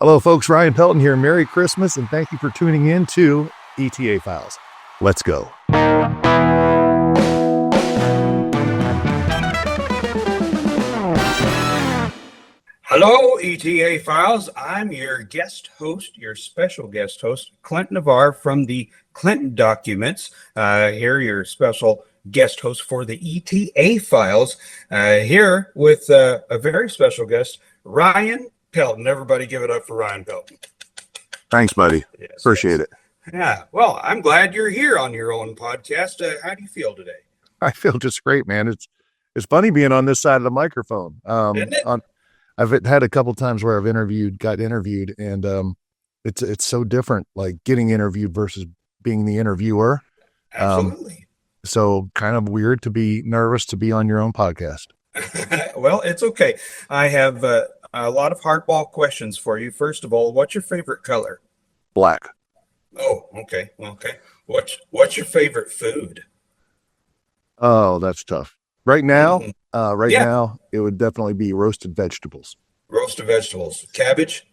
Hello, folks. Ryan Pelton here. Merry Christmas, and thank you for tuning in to ETA Files. Let's go. Hello, ETA Files. I'm your guest host, your special guest host, Clint Navarre from the Clinton Documents. Here, your special guest host for the ETA Files. Here with a very special guest, Ryan Pelton. Everybody give it up for Ryan Pelton. Thanks, buddy. Yes, Appreciate it. Yeah. Well, I'm glad you're here on your own podcast. How do you feel today? I feel just great, man. It's funny being on this side of the microphone. Isn't it? I've had a couple times where I've got interviewed, and it's so different, like getting interviewed versus being the interviewer. Absolutely. So kind of weird to be nervous to be on your own podcast. Well, it's okay. I have a lot of hardball questions for you. First of all, what's your favorite color? Black. Oh, okay. Okay. What's your favorite food? Oh, that's tough. Right now, Yeah. now it would definitely be roasted vegetables. Roasted vegetables. Cabbage?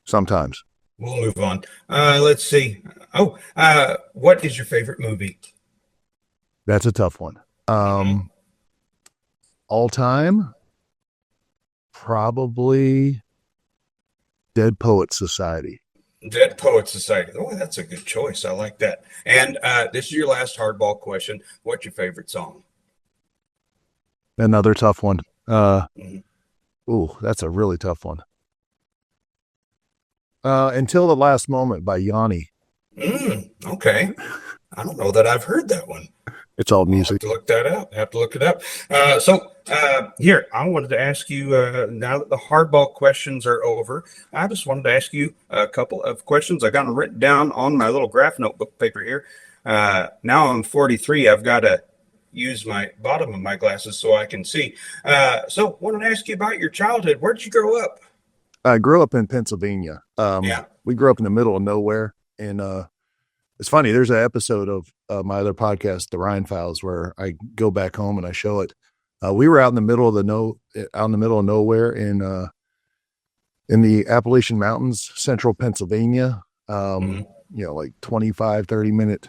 Sometimes. We'll move on. Let's see. Oh, what is your favorite movie? That's a tough one. All time, probably Dead Poet Society. Dead Poet Society. Oh, that's a good choice. I like that. And this is your last hardball question. What's your favorite song? Another tough one. Ooh, that's a really tough one. Until the Last Moment by Yanni. Okay. I don't know that I've heard that one. It's all I'll music. have to look that up. Have to look it up. Here, I wanted to ask you, now that the hardball questions are over, I just wanted to ask you a couple of questions. I got them written down on my little graph notebook paper here. Now I'm 43. I've got to use my bottom of my glasses so I can see. So wanted to ask you about your childhood. Where did you grow up? I grew up in Pennsylvania. Yeah. We grew up in the middle of nowhere, and it's funny. There's an episode of my other podcast, The Ryan Files, where I go back home and I show it. We were out in the middle of nowhere in the Appalachian Mountains, central Pennsylvania. Like 25, 30-minute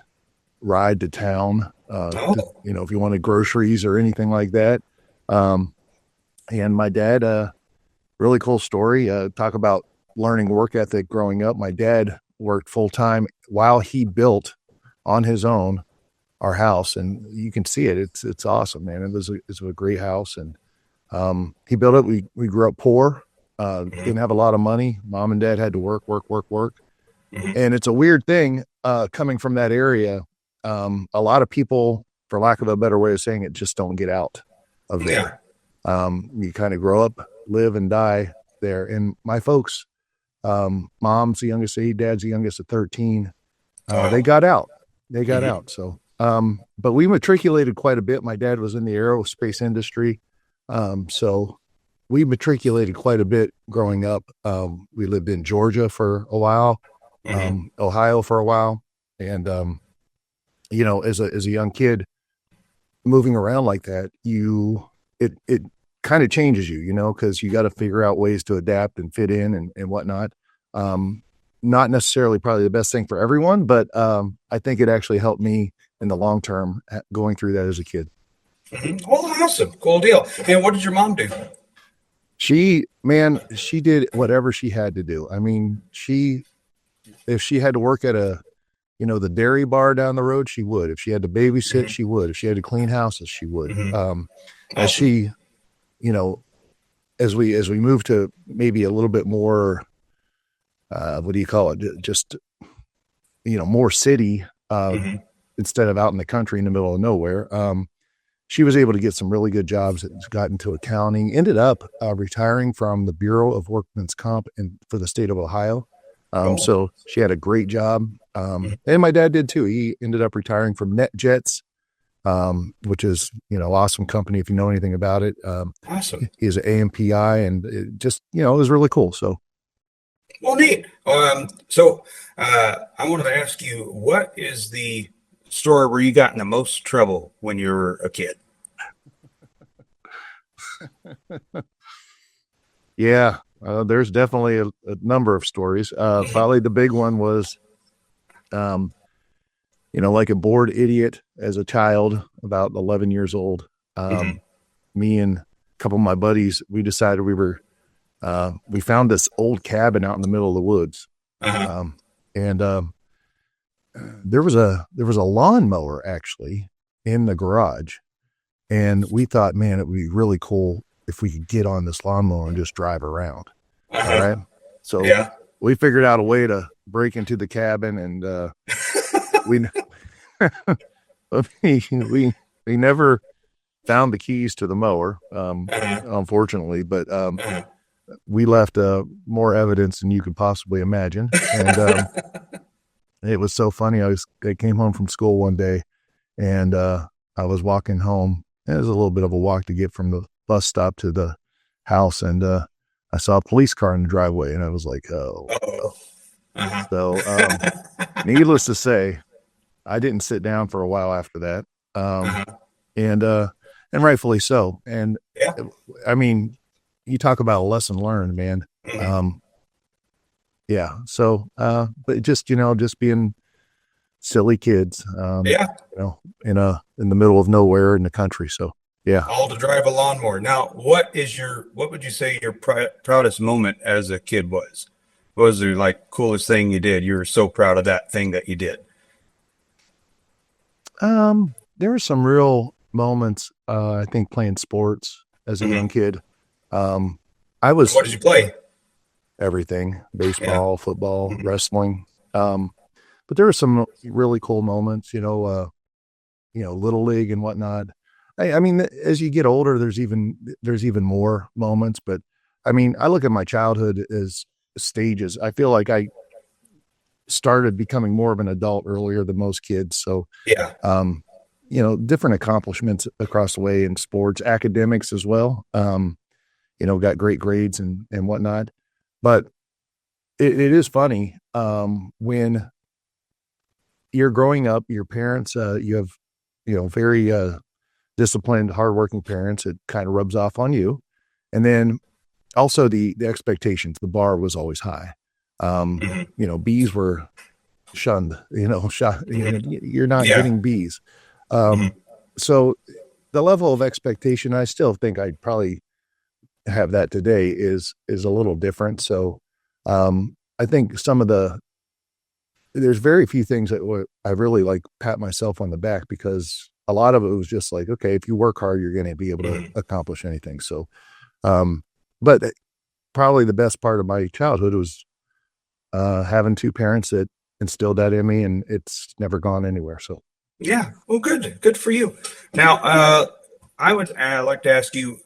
ride to town. If you wanted groceries or anything like that. And my dad, really cool story. Talk about learning work ethic growing up. My dad worked full time while he built on his own our house, and you can see it. It's awesome, man. It's a great house, and he built it. We grew up poor, didn't have a lot of money. Mom and dad had to work. And it's a weird thing coming from that area. A lot of people, for lack of a better way of saying it, just don't get out of there. You kind of grow up, live and die there. And my folks, mom's the youngest of 8, dad's the youngest of 13. They got out. So, but we matriculated quite a bit. My dad was in the aerospace industry. So we matriculated quite a bit growing up. We lived in Georgia for a while, Ohio for a while. And, as a young kid moving around like that, it kind of changes you, cause you got to figure out ways to adapt and fit in and whatnot. Not necessarily probably the best thing for everyone, but I think it actually helped me in the long term going through that as a kid. Well, awesome. Cool deal. And what did your mom do? She did whatever she had to do. I mean, if she had to work at the dairy bar down the road, she would. If she had to babysit, she would. If she had to clean houses, she would. As she, as we move to maybe a little bit more, what do you call it? Just, more city, instead of out in the country in the middle of nowhere. She was able to get some really good jobs, got into accounting, ended up retiring from the Bureau of Workmen's Comp for the state of Ohio. So she had a great job. And my dad did too. He ended up retiring from NetJets, which is, awesome company. If you know anything about it, Awesome. He's an AMPI, and it just, it was really cool. So. Well, neat. So I wanted to ask you, what is the story where you got in the most trouble when you were a kid? Yeah. there's definitely a number of stories. Probably the big one was, like a bored idiot as a child, about 11 years old. Me and a couple of my buddies, we decided we found this old cabin out in the middle of the woods. And there was a lawnmower actually in the garage. And we thought, man, it would be really cool if we could get on this lawnmower and just drive around. All right. So we figured out a way to break into the cabin, and we never found the keys to the mower, unfortunately, but we left more evidence than you could possibly imagine. And it was so funny. I came home from school one day, and I was walking home. It was a little bit of a walk to get from the bus stop to the house, and I saw a police car in the driveway, and I was like, oh. So needless to say, I didn't sit down for a while after that. And rightfully so. And I mean, you talk about a lesson learned, man. So, but just being silly kids, in the middle of nowhere in the country. So, yeah. All to drive a lawnmower. Now, what would you say your proudest moment as a kid was? What was the coolest thing you did? You were so proud of that thing that you did. There were some real moments, I think, playing sports as a young kid. What did you play? Everything: baseball, football, wrestling. But there were some really cool moments, little league and whatnot. I mean, as you get older, there's even more moments. But I mean, I look at my childhood as stages. I feel like I started becoming more of an adult earlier than most kids. So, different accomplishments across the way in sports, academics as well. Got great grades and whatnot. But it is funny when you're growing up, your parents, you have, very disciplined, hardworking parents. It kind of rubs off on you. And then also the expectations, the bar was always high. B's were shunned, you're not getting B's. So the level of expectation, I still think I'd probably have that today is a little different. So, I think there's very few things that I really pat myself on the back, because a lot of it was just like, okay, if you work hard, you're going to be able to accomplish anything. So, but probably the best part of my childhood was, having two parents that instilled that in me, and it's never gone anywhere. So, yeah. Well, good for you. Now, I would like to ask you,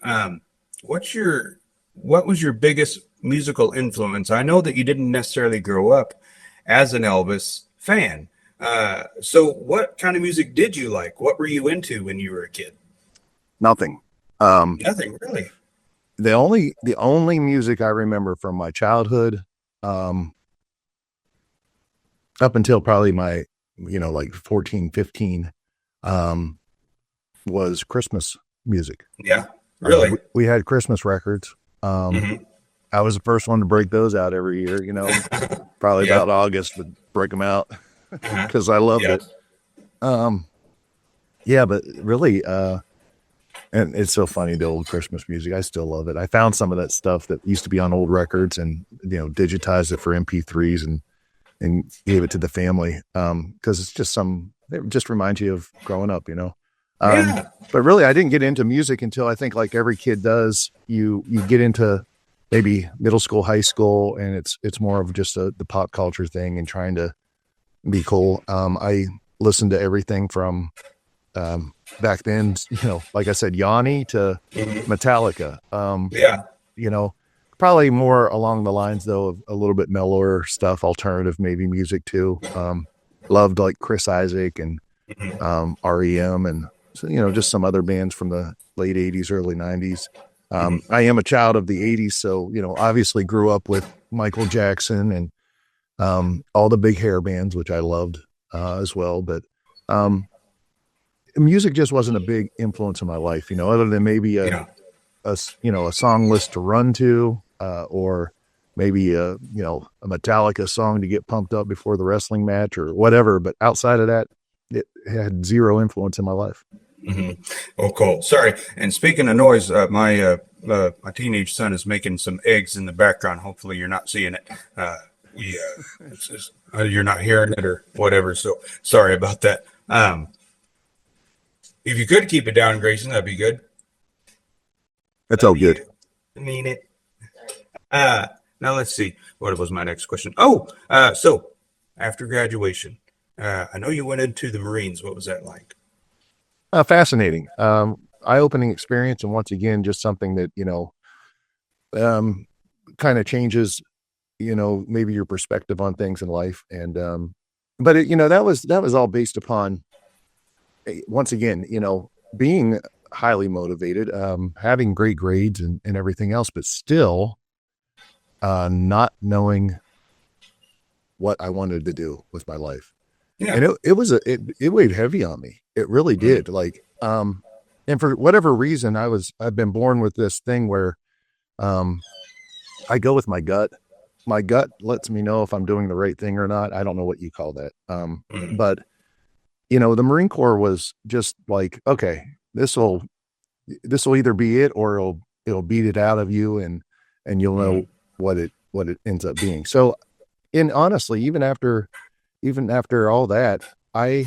what was your biggest musical influence? I know that you didn't necessarily grow up as an Elvis fan. So what kind of music did you like? What were you into when you were a kid? Nothing. Nothing, really. The only music I remember from my childhood, up until probably my, 14, 15, was Christmas music. Yeah. Really? We had Christmas records. I was the first one to break those out every year, probably about August would break them out because I loved it. But really, and it's so funny, the old Christmas music, I still love it. I found some of that stuff that used to be on old records and, digitized it for MP3s and gave it to the family. Cause it's just it just reminds you of growing up, But really, I didn't get into music until I think like every kid does. You get into maybe middle school, high school, and it's more of just the pop culture thing and trying to be cool. I listened to everything from back then, like I said, Yanni to Metallica. Probably more along the lines though of a little bit mellower stuff, alternative maybe music too. Loved like Chris Isaac and REM and so, just some other bands from the late 80s, early 90s. I am a child of the 80s, so, obviously grew up with Michael Jackson and all the big hair bands, which I loved as well. But music just wasn't a big influence in my life, other than maybe a song list to run to or maybe a Metallica song to get pumped up before the wrestling match or whatever. But outside of that, it had zero influence in my life. Mm-hmm. Oh, cool. Sorry. And speaking of noise, my teenage son is making some eggs in the background. Hopefully, you're not seeing it. You're not hearing it or whatever. So sorry about that. If you could keep it down, Grayson, that'd be good. That's all good. Mean it. Now let's see. What was my next question? So after graduation, I know you went into the Marines. What was that like? Fascinating, eye-opening experience, and once again, just something that kind of changes, maybe your perspective on things in life. And but that was all based upon, once again, being highly motivated, having great grades and everything else, but still not knowing what I wanted to do with my life. Yeah. And it weighed heavy on me. It really did. Like, and for whatever reason, I've been born with this thing where, I go with my gut. My gut lets me know if I'm doing the right thing or not. I don't know what you call that. But the Marine Corps was just like, okay, this will either be it or it'll beat it out of you, and you'll know what it ends up being. So, and honestly, even after all that, I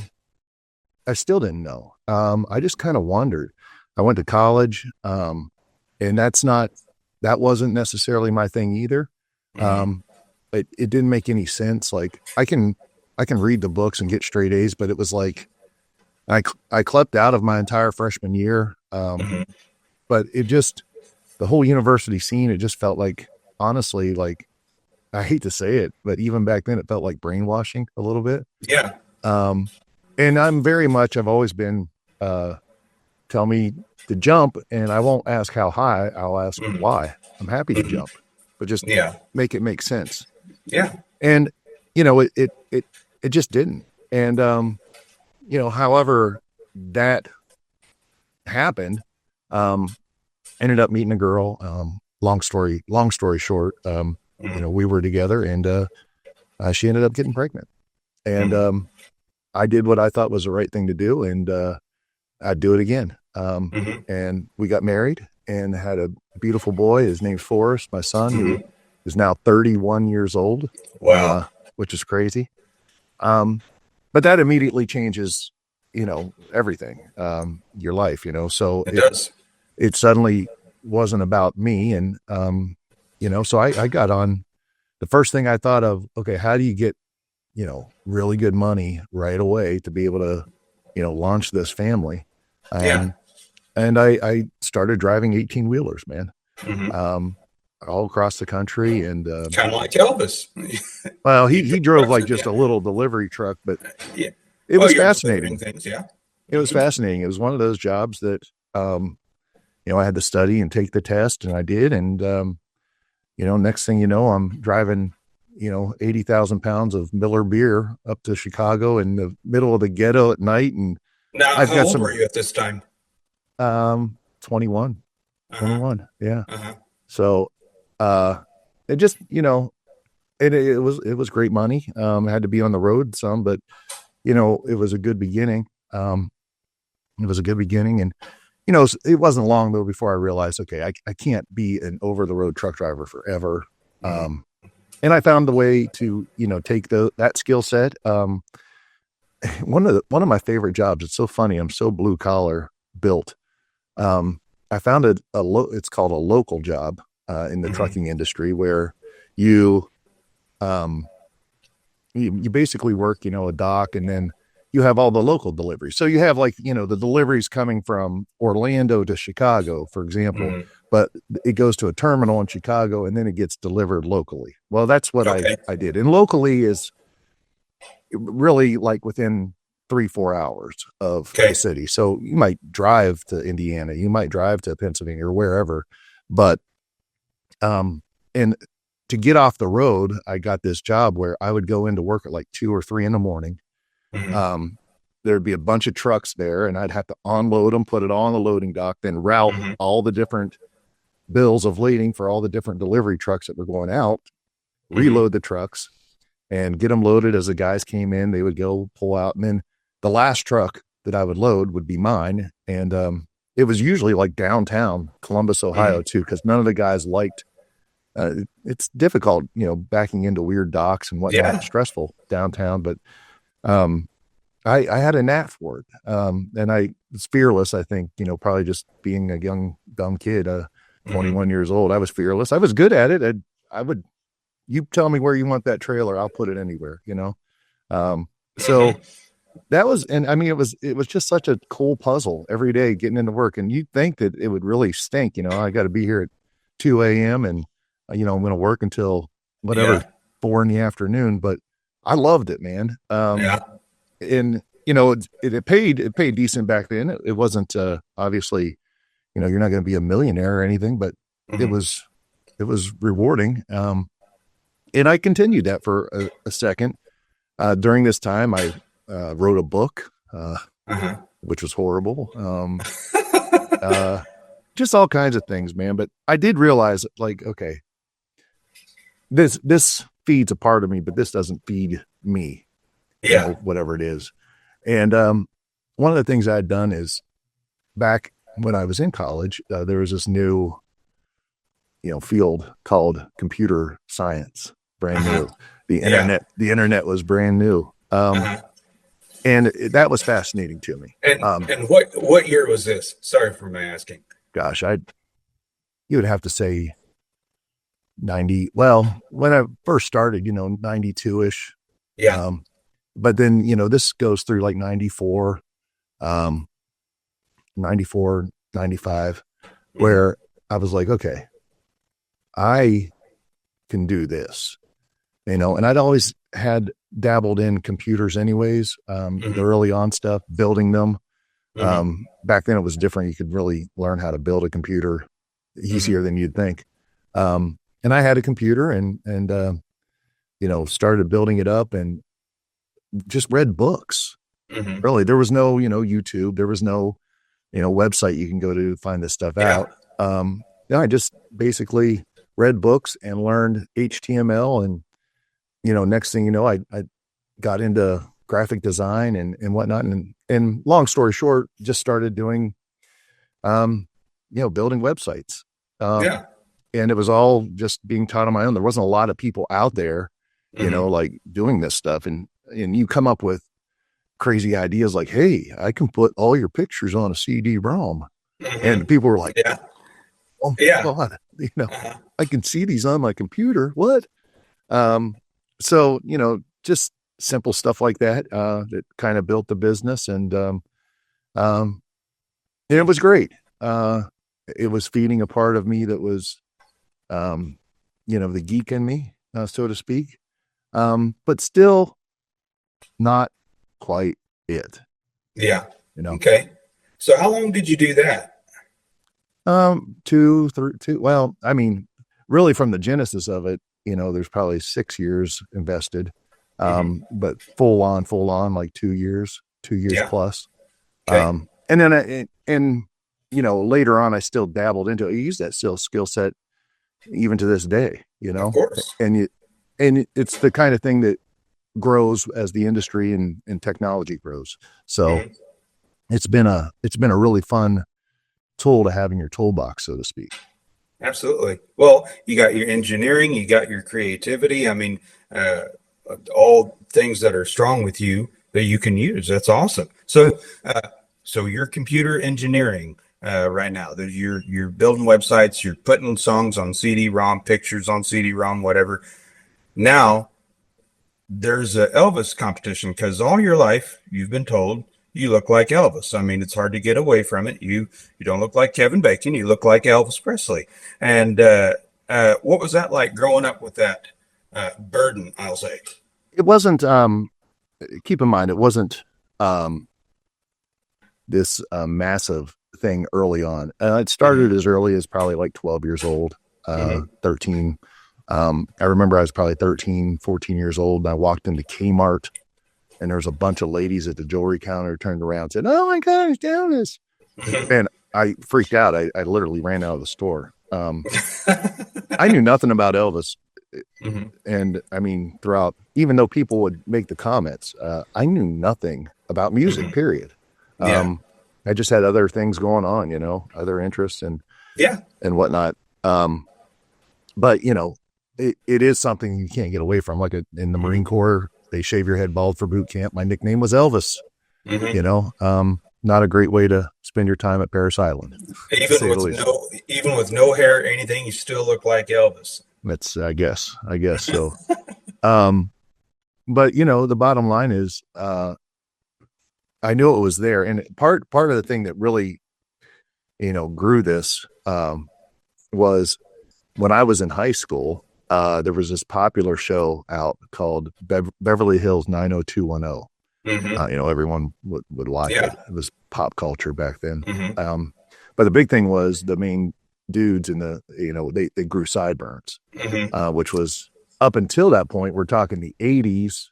still didn't know. I just kind of wondered. I went to college, and that wasn't necessarily my thing either. It didn't make any sense. Like, I can read the books and get straight A's, but it was like I clept out of my entire freshman year. But the whole university scene, it just felt like, honestly, like, I hate to say it, but even back then it felt like brainwashing a little bit. Yeah. And I've always been, tell me to jump and I won't ask how high, I'll ask why. I'm happy to jump, but just make it make sense. Yeah. And, it just didn't. And, however that happened, ended up meeting a girl, long story short, we were together, and she ended up getting pregnant, and I did what I thought was the right thing to do, and I'd do it again. And we got married and had a beautiful boy. His name's Forrest, my son, who is now 31 years old. Wow. Which is crazy. But that immediately changes, everything, your life, so it does. It suddenly wasn't about me. And, so I got on. The first thing I thought of, okay, how do you get, really good money right away to be able to, launch this family? And I started driving 18-wheelers, man, all across the country. And kind of like Elvis. Well, he drove like just a little delivery truck, but it was fascinating. Things, It was fascinating. It was one of those jobs that, I had to study and take the test, and I did. And, next thing you know, I'm driving, 80,000 pounds of Miller beer up to Chicago in the middle of the ghetto at night. And now, how old were you at this time? 21. Yeah. So, it just, it was great money. I had to be on the road some, but, it was a good beginning. And, it wasn't long though before I realized, okay, I can't be an over the road truck driver forever. And I found the way to, take that skill set. One of my favorite jobs. It's so funny. I'm so blue collar built. I found it's called a local job, in the trucking industry, where you basically work, a dock, and then you have all the local deliveries. So you have the deliveries coming from Orlando to Chicago, for example, but it goes to a terminal in Chicago and then it gets delivered locally. Well, that's what I did. And locally is really like within 3-4 hours of the city. So you might drive to Indiana, you might drive to Pennsylvania or wherever, but, and to get off the road, I got this job where I would go into work at like 2 or 3 in the morning. There'd be a bunch of trucks there, and I'd have to unload them, put it all on the loading dock, then route all the different, bills of lading for all the different delivery trucks that were going out, reload the trucks and get them loaded. As the guys came in, they would go pull out. And then the last truck that I would load would be mine. And it was usually like downtown Columbus, Ohio too, because none of the guys liked, it's difficult, you know, backing into weird docks and whatnot. It's stressful downtown, but I had a knack for it. And I was fearless, I think, you know, probably just being a young, dumb kid, 21 years old. I was fearless. I was good at it. I would, you tell me where you want that trailer, I'll put it anywhere, you know? So that was, and I mean, it was just such a cool puzzle every day getting into work. And you'd think that it would really stink, you know, I got to be here at 2 a.m. and, you know, I'm going to work until whatever, 4 in the afternoon, but I loved it, man. And, you know, it paid decent back then. It wasn't, obviously, you know, you're not going to be a millionaire or anything, but it was rewarding. And I continued that for a second. During this time, I wrote a book, which was horrible. Just all kinds of things, man. But I did realize, like, okay, this feeds a part of me, but this doesn't feed me. You know, whatever it is. And one of the things I had done is back when I was in college, there was this new, you know, field called computer science, brand new. The internet was brand new. And that was fascinating to me. And what year was this? Sorry for my asking. Gosh, you would have to say 90. Well, when I first started, you know, 92-ish. Yeah. But then, you know, this goes through like 94, 95, where I was like, okay, I can do this, you know, and I'd always had dabbled in computers anyways, the early on stuff, building them. Back then it was different. You could really learn how to build a computer easier than you'd think. And I had a computer and you know, started building it up and just read books. Really, there was no, you know, YouTube, there was no, you know, website you can go to find this stuff out. I just basically read books and learned HTML, and, you know, next thing you know, I got into graphic design and whatnot. And long story short, just started doing, you know, building websites. And it was all just being taught on my own. There wasn't a lot of people out there, you know, like doing this stuff. And you come up with crazy ideas like, hey, I can put all your pictures on a CD-ROM. And people were like, oh my God, you know, I can see these on my computer. What? So, you know, just simple stuff like that, that kind of built the business. And it was great. It was feeding a part of me that was, you know, the geek in me, so to speak. But still not quite it. Yeah. You know? Okay. So how long did you do that? 2, 3, 2. Well, I mean, really from the genesis of it, you know, there's probably 6 years invested. But full on, like 2 years plus. Okay. And then, and you know, later on, I still dabbled into it. I use that skill set even to this day, you know, of course. And it's the kind of thing that grows as the industry and technology grows. So it's been a really fun tool to have in your toolbox, so to speak. Absolutely. Well, you got your engineering, you got your creativity. I mean, all things that are strong with you that you can use. That's awesome. So, so your computer engineering, right now, that you're building websites, you're putting songs on CD-ROM, pictures on CD-ROM, whatever. Now there's a Elvis competition, because all your life you've been told you look like Elvis. I mean, it's hard to get away from it. You don't look like Kevin Bacon. You look like Elvis Presley. And what was that like growing up with that burden, I'll say? It wasn't, keep in mind, it wasn't this massive thing early on. It started as early as probably like 12 years old, 13. I remember I was probably 13, 14 years old, and I walked into Kmart, and there was a bunch of ladies at the jewelry counter, turned around and said, "Oh my gosh, Elvis." And I freaked out. I literally ran out of the store. I knew nothing about Elvis. Mm-hmm. And I mean, throughout, even though people would make the comments, I knew nothing about music, Mm-hmm. period. Yeah. I just had other things going on, other interests Yeah. and whatnot. But it is something you can't get away from. Like in the Marine Corps, they shave your head bald for boot camp. My nickname was Elvis. Mm-hmm. Not a great way to spend your time at Paris Island, to say the least. Even with no hair or anything, you still look like Elvis. That's, I guess so. But the bottom line is, I knew it was there. And part of the thing that really, grew this, was when I was in high school, there was this popular show out called Beverly Hills 90210. Mm-hmm. Everyone would watch Yeah. it. It was pop culture back then. Mm-hmm. But the big thing was the main dudes in they grew sideburns, Mm-hmm. which was up until that point. We're talking the 80s,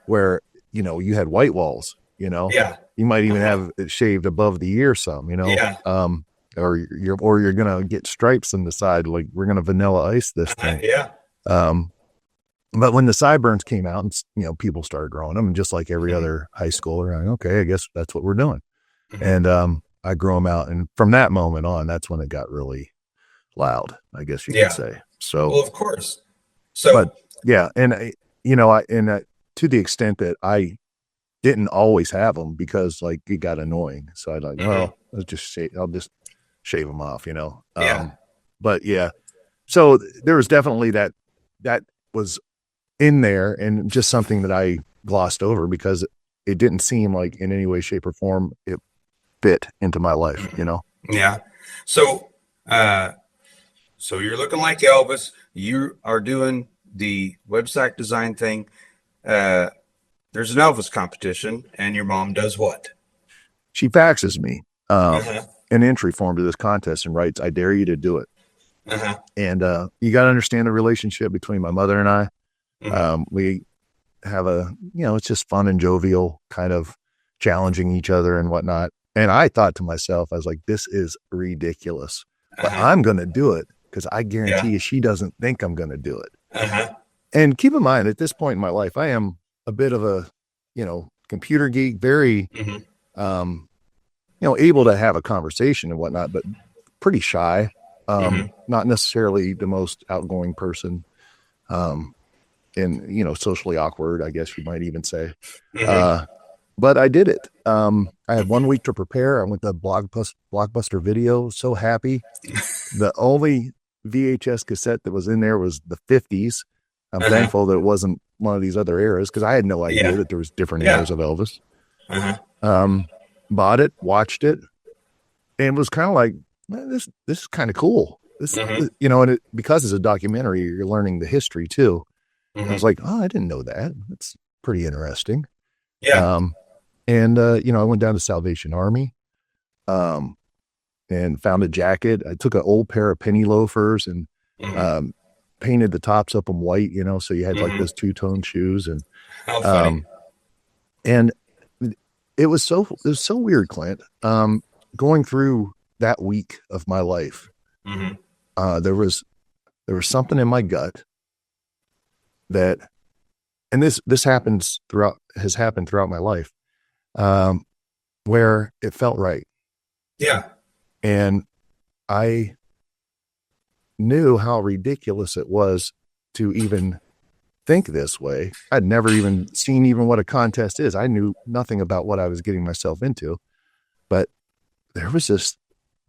where, you had white walls, Yeah. you might even have it shaved above the ear some, Yeah. or you're going to get stripes on the side. Like, we're going to vanilla ice this thing. Yeah. But when the sideburns came out and, people started growing them, and just like every other high schooler, I'm like, okay, I guess that's what we're doing. Mm-hmm. And, I grew them out. And from that moment on, that's when it got really loud, I guess you could say. So, well, of course. So, but yeah. And, to the extent that I didn't always have them, because like it got annoying. So I'd like, well, I'll just shave them off, Yeah. But yeah, so there was definitely that was in there, and just something that I glossed over because it didn't seem like in any way, shape, or form it fit into my life, Yeah. So, so you're looking like Elvis. You are doing the website design thing. There's an Elvis competition, and your mom does what? She faxes me Uh-huh. an entry form to this contest and writes, "I dare you to do it." Uh-huh. And you got to understand the relationship between my mother and I. Mm-hmm. We have it's just fun and jovial, kind of challenging each other and whatnot. And I thought to myself, I was like, this is ridiculous, but I'm going to do it because I guarantee you she doesn't think I'm going to do it. Uh-huh. And keep in mind, at this point in my life, I am a bit of a, computer geek, very, able to have a conversation and whatnot, but pretty shy. Not necessarily the most outgoing person, and, socially awkward, I guess you might even say. But I did it. I had 1 week to prepare. I went to Blockbuster Video, so happy. The only VHS cassette that was in there was the 50s. I'm thankful that it wasn't one of these other eras, because I had no idea that there was different eras of Elvis. Bought it, watched it, and was kind of like, this is kind of cool. This, and because it's a documentary, you're learning the history too. I was like, oh, I didn't know that. That's pretty interesting. Yeah. I went down to Salvation Army, and found a jacket. I took an old pair of penny loafers and, painted the tops up in white, so you had like those two-tone shoes. And, How funny. And it was so weird, Clint, going through that week of my life. There was something in my gut that, and this has happened throughout my life, where it felt right. Yeah. And I knew how ridiculous it was to even think this way. I'd never even seen what a contest is. I knew nothing about what I was getting myself into, but there was this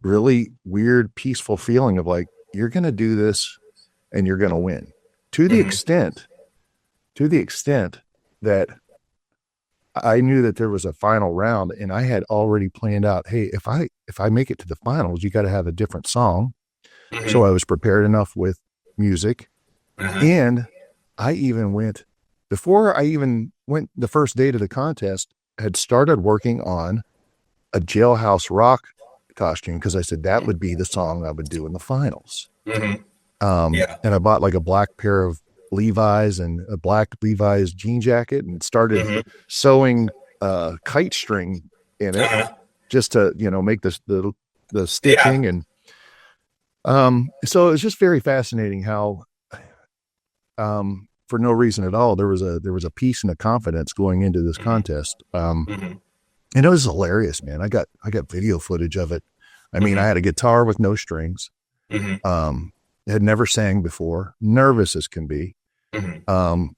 really weird, peaceful feeling of like, you're going to do this and you're going to win, to the extent that I knew that there was a final round, and I had already planned out, hey, if I make it to the finals, you got to have a different song. So I was prepared enough with music, and I even went, before I even went the first day to the contest, had started working on a Jailhouse Rock costume, because I said that would be the song I would do in the finals. And I bought like a black pair of Levi's and a black Levi's jean jacket, and started sewing kite string in it, just to make the stitching. So it was just very fascinating how, for no reason at all, there was a peace and a confidence going into this Mm-hmm. contest. Mm-hmm. And it was hilarious, man. I got video footage of it. I mean, I Mm-hmm. had a guitar with no strings. Mm-hmm. Had never sang before, nervous as can be. Mm-hmm. Um,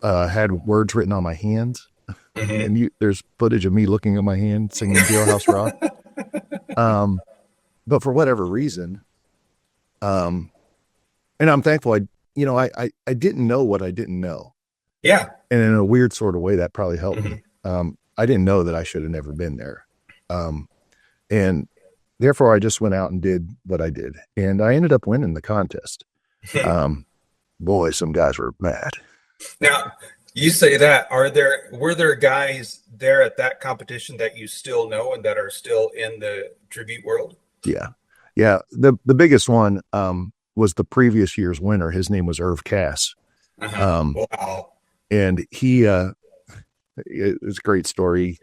had words written on my hands, Mm-hmm. and there's footage of me looking at my hand singing Jailhouse Rock. Um, but for whatever reason, um, and I'm thankful I didn't know what I didn't know. Yeah. And in a weird sort of way, that probably helped Mm-hmm. me. I didn't know that I should have never been there. And therefore I just went out and did what I did. And I ended up winning the contest. Boy, some guys were mad. Now, you say that. Were there guys there at that competition that you still know and that are still in the tribute world? Yeah. Yeah. The biggest one, was the previous year's winner. His name was Irv Cass. Uh-huh. Um, Wow. and it was a great story.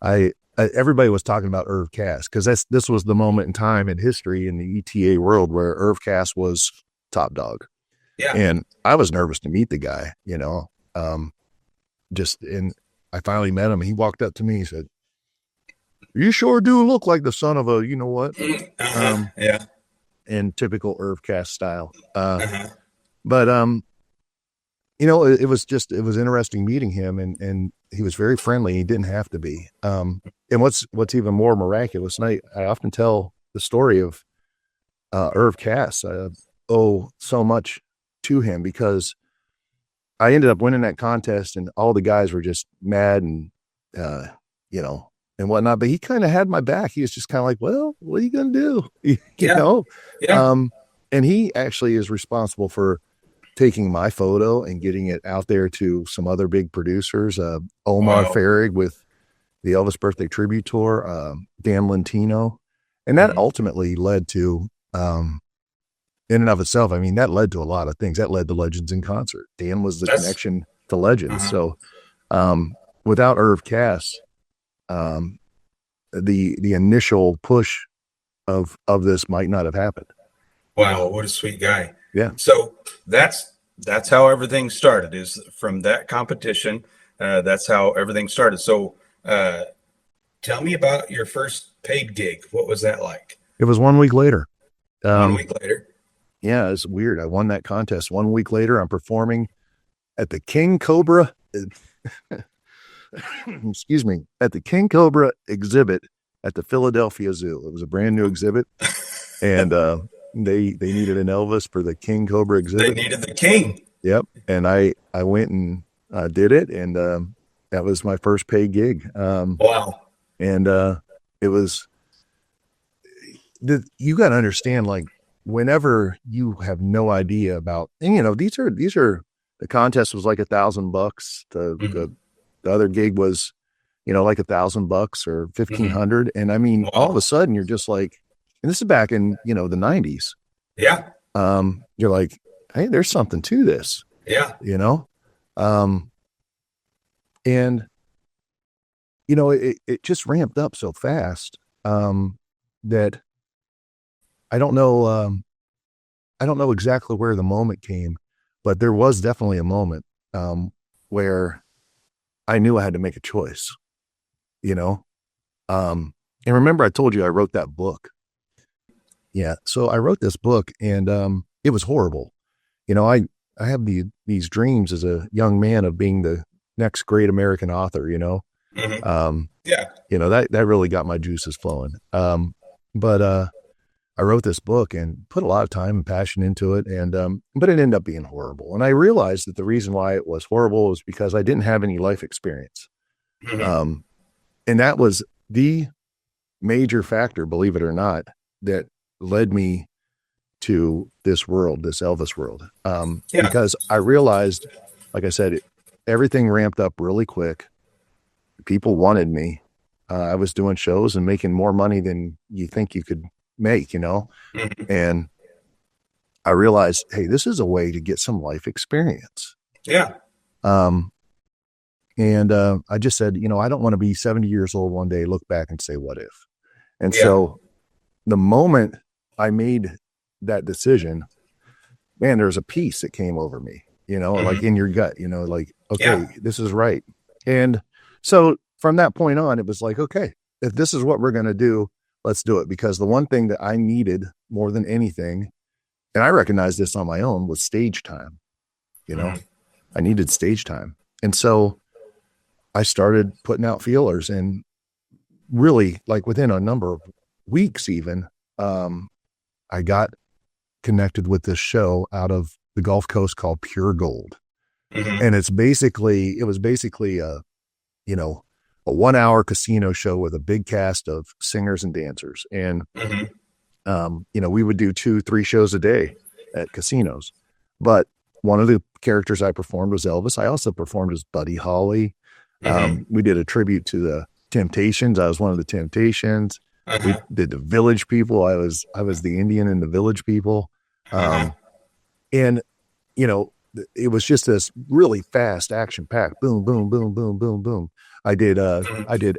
Everybody was talking about Irv Cass because this was the moment in time in history in the ETA world where Irv Cass was top dog. Yeah. And I was nervous to meet the guy, and I finally met him. He walked up to me and said, "You sure do look like the son of a, you know what?" Uh-huh. Yeah. In typical Irv Cass style. Uh-huh. But it was interesting meeting him, and he was very friendly. He didn't have to be. And what's even more miraculous, and I often tell the story of Irv Cass. I owe so much to him because I ended up winning that contest, and all the guys were just mad and and whatnot. But he kind of had my back. He was just kind of like, "Well, what are you gonna do?" Yeah. Yeah. And he actually is responsible for taking my photo and getting it out there to some other big producers, Omar Wow. Farrig with the Elvis Birthday Tribute Tour, Dan Lentino. And that Mm-hmm. ultimately led to, in and of itself, I mean, that led to a lot of things. That led to Legends in Concert. Dan was the That's connection to Legends. uh-huh. So without Irv Cass, the initial push of this might not have happened. Wow, what a sweet guy. Yeah. So that's how everything started, is from that competition. That's how everything started. So tell me about your first paid gig. What was that like? It was 1 week later. 1 week later. Yeah, it's weird. I won that contest. 1 week later, I'm performing at the King Cobra. Excuse me, at the King Cobra exhibit at the Philadelphia Zoo. It was a brand new exhibit, and they needed an Elvis for the King Cobra They exhibit. needed the king. Yep, and I went and did it, and that was my first paid gig. Wow. And it was you got to understand, like, whenever you have no idea about, and these are the contest was like $1,000. Mm-hmm. The other gig was, like $1,000 or 1,500. And I mean, all of a sudden you're just like, and this is back in, the 90s. Yeah. You're like, hey, there's something to this. Yeah. And it just ramped up so fast, that I don't know exactly where the moment came, but there was definitely a moment, where I knew I had to make a choice, and remember I told you I wrote that book. Yeah. So I wrote this book, and, it was horrible. I have these dreams as a young man of being the next great American author, Mm-hmm. Yeah. that really got my juices flowing. But I wrote this book and put a lot of time and passion into it. And, but it ended up being horrible. And I realized that the reason why it was horrible was because I didn't have any life experience. Mm-hmm. And that was the major factor, believe it or not, that led me to this world, this Elvis world. Yeah. Because I realized, like I said, everything ramped up really quick. People wanted me. I was doing shows and making more money than you think you could make, Mm-hmm. and I realized, hey, this is a way to get some life experience. Yeah. And I just said, I don't want to be 70 years old one day, look back and say, what if? And Yeah. so the moment I made that decision, man, there's a peace that came over me, like in your gut, like, okay, this is right. And so from that point on, it was like, okay, if this is what we're going to do, let's do it. Because the one thing that I needed more than anything, and I recognized this on my own, was stage time. I needed stage time. And so I started putting out feelers, and really, like within a number of weeks, even, I got connected with this show out of the Gulf Coast called Pure Gold. And it was basically a 1 hour casino show with a big cast of singers and dancers. And, we would do 2-3 shows a day at casinos, but one of the characters I performed was Elvis. I also performed as Buddy Holly. We did a tribute to the Temptations. I was one of the Temptations. We did the Village People. I was the Indian in the Village People. And, it was just this really fast action pack. Boom, boom, boom, boom, boom, boom. I did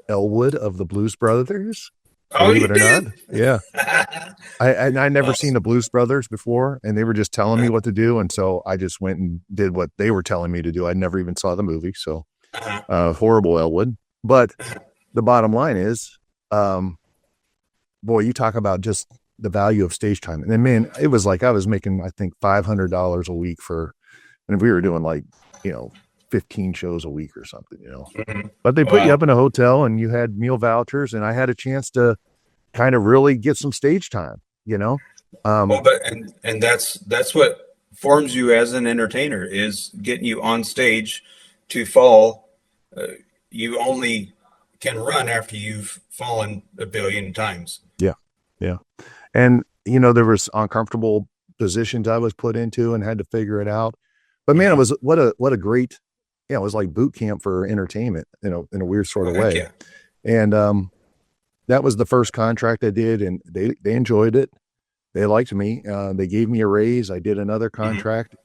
Elwood of the Blues Brothers. Believe it or not. Yeah. I never seen the Blues Brothers before, and they were just telling me what to do. And so I just went and did what they were telling me to do. I never even saw the movie. So, horrible Elwood. But the bottom line is, boy, you talk about just the value of stage time. And then, man, it was like I was making, I think, $500 a week and we were doing 15 shows a week or something, but they put you up in a hotel and you had meal vouchers, and I had a chance to kind of really get some stage time, and that's what forms you as an entertainer, is getting you on stage to fall. You only can run after you've fallen a billion times. Yeah. Yeah. And, there was uncomfortable positions I was put into and had to figure it out. But man, it was what a great, it was like boot camp for entertainment, in a weird sort of way. Yeah. And that was the first contract I did, and they enjoyed it. They liked me. They gave me a raise. I did another contract,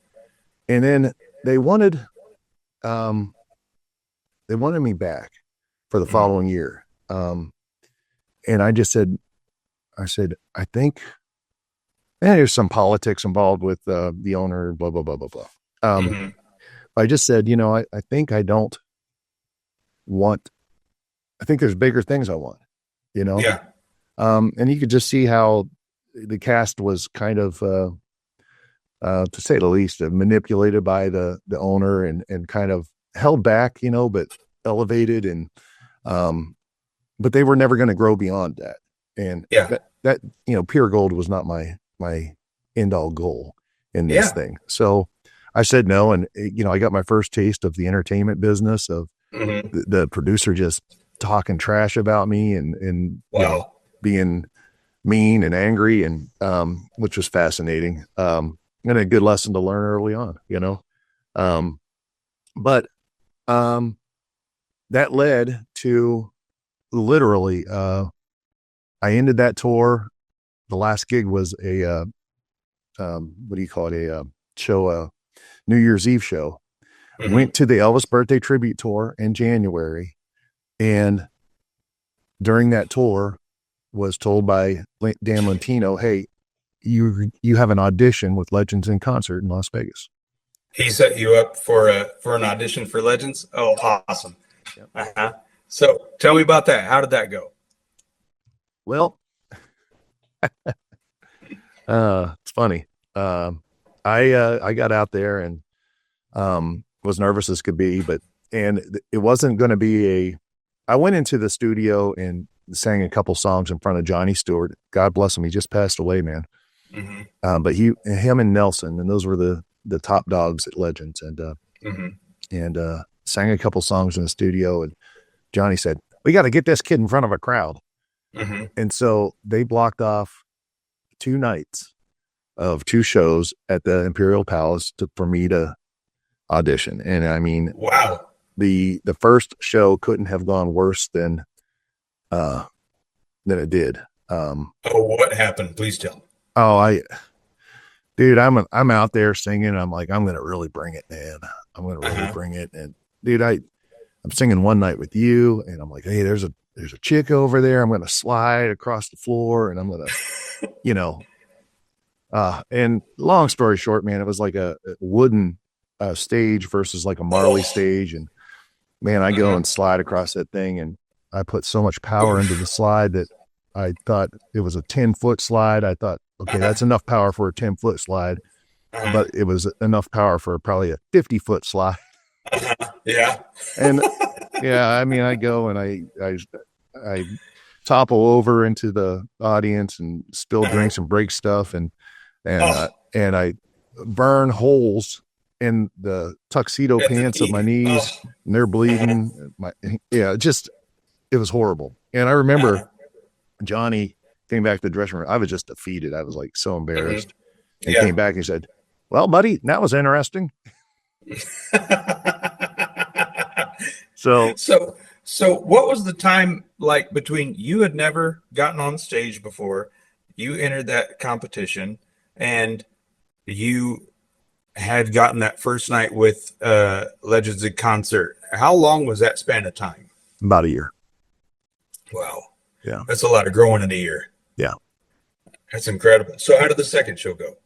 and then they wanted me back for the following year. And I just said, I think, there's some politics involved with the owner, blah, blah, blah, blah, blah. I just said, I think I don't want, I think there's bigger things I want, Yeah. And you could just see how the cast was kind of, to say the least, manipulated by the owner and kind of held back, but elevated. And, but they were never going to grow beyond that. And that, Pure Gold was not my end all goal in this thing. So I said no. And, I got my first taste of the entertainment business of the producer just talking trash about me and being mean and angry, and which was fascinating. And a good lesson to learn early on, but that led to literally, I ended that tour. The last gig was a, what do you call it? A show, New Year's Eve show. Went to the Elvis birthday tribute tour in January. And during that tour was told by Dan Lentino, hey, you have an audition with Legends in Concert in Las Vegas. He set you up for an audition for Legends. Oh, awesome. Yep. So tell me about that. How did that go? Well, it's funny. I got out there and was nervous as could be, and it wasn't going to be I went into the studio and sang a couple songs in front of Johnny Stewart. God bless him. He just passed away, man. But him and Nelson, and those were the top dogs at Legends, and sang a couple songs in the studio. And Johnny said, we got to get this kid in front of a crowd. And so they blocked off 2 nights of 2 shows at the Imperial Palace for me to audition. And I mean, wow, the first show couldn't have gone worse than it did. What happened? Please tell. Dude, I'm out there singing. I'm like, I'm going to really bring it, man. I'm going to really bring it. And dude, I'm singing One Night with You. And I'm like, hey, there's there's a chick over there. I'm going to slide across the floor and I'm going to, and long story short, man, it was like a wooden stage versus like a Marley stage. And man, I go and slide across that thing, and I put so much power into the slide that I thought it was a 10-foot slide. I thought, okay, that's enough power for a 10-foot slide, but it was enough power for probably a 50-foot slide. Yeah. And yeah, I mean, I go and I topple over into the audience and spill drinks and break stuff, and I burn holes in the tuxedo pants of my knees, and they're bleeding. It was horrible. And I remember Johnny came back to the dressing room. I was just defeated. I was like so embarrassed. And came back and he said, "Well, buddy, that was interesting." So what was the time like between you had never gotten on stage before, you entered that competition, and you had gotten that first night with Legends in Concert? How long was that span of time? About a year. Wow. Yeah. That's a lot of growing in a year. Yeah. That's incredible. So how did the second show go?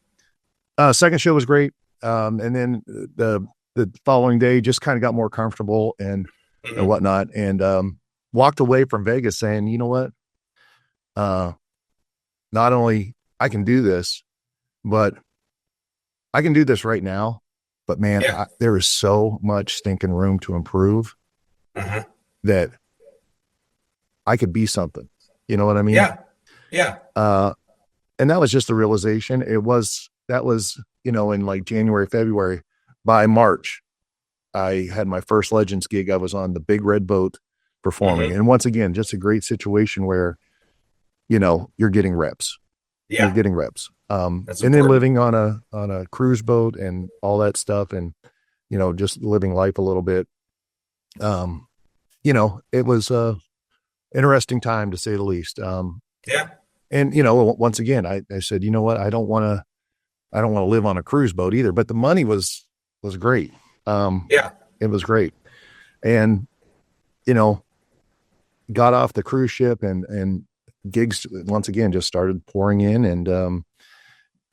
Second show was great. And then the following day just kind of got more comfortable and whatnot, and walked away from Vegas saying, you know what? Not only I can do this, but I can do this right now. But man, there is so much stinking room to improve that I could be something. You know what I mean? Yeah. Yeah. And that was just the realization. That was, in like January, February. By March, I had my first Legends gig. I was on the Big Red Boat performing. And once again, just a great situation where, you're getting reps. Yeah. You're getting reps. And important. then living on a cruise boat and all that stuff, and, just living life a little bit. It was a interesting time to say the least. And, once again, I said, you know what? I don't want to live on a cruise boat either, but the money was great. It was great. And, got off the cruise ship, and gigs once again just started pouring in. And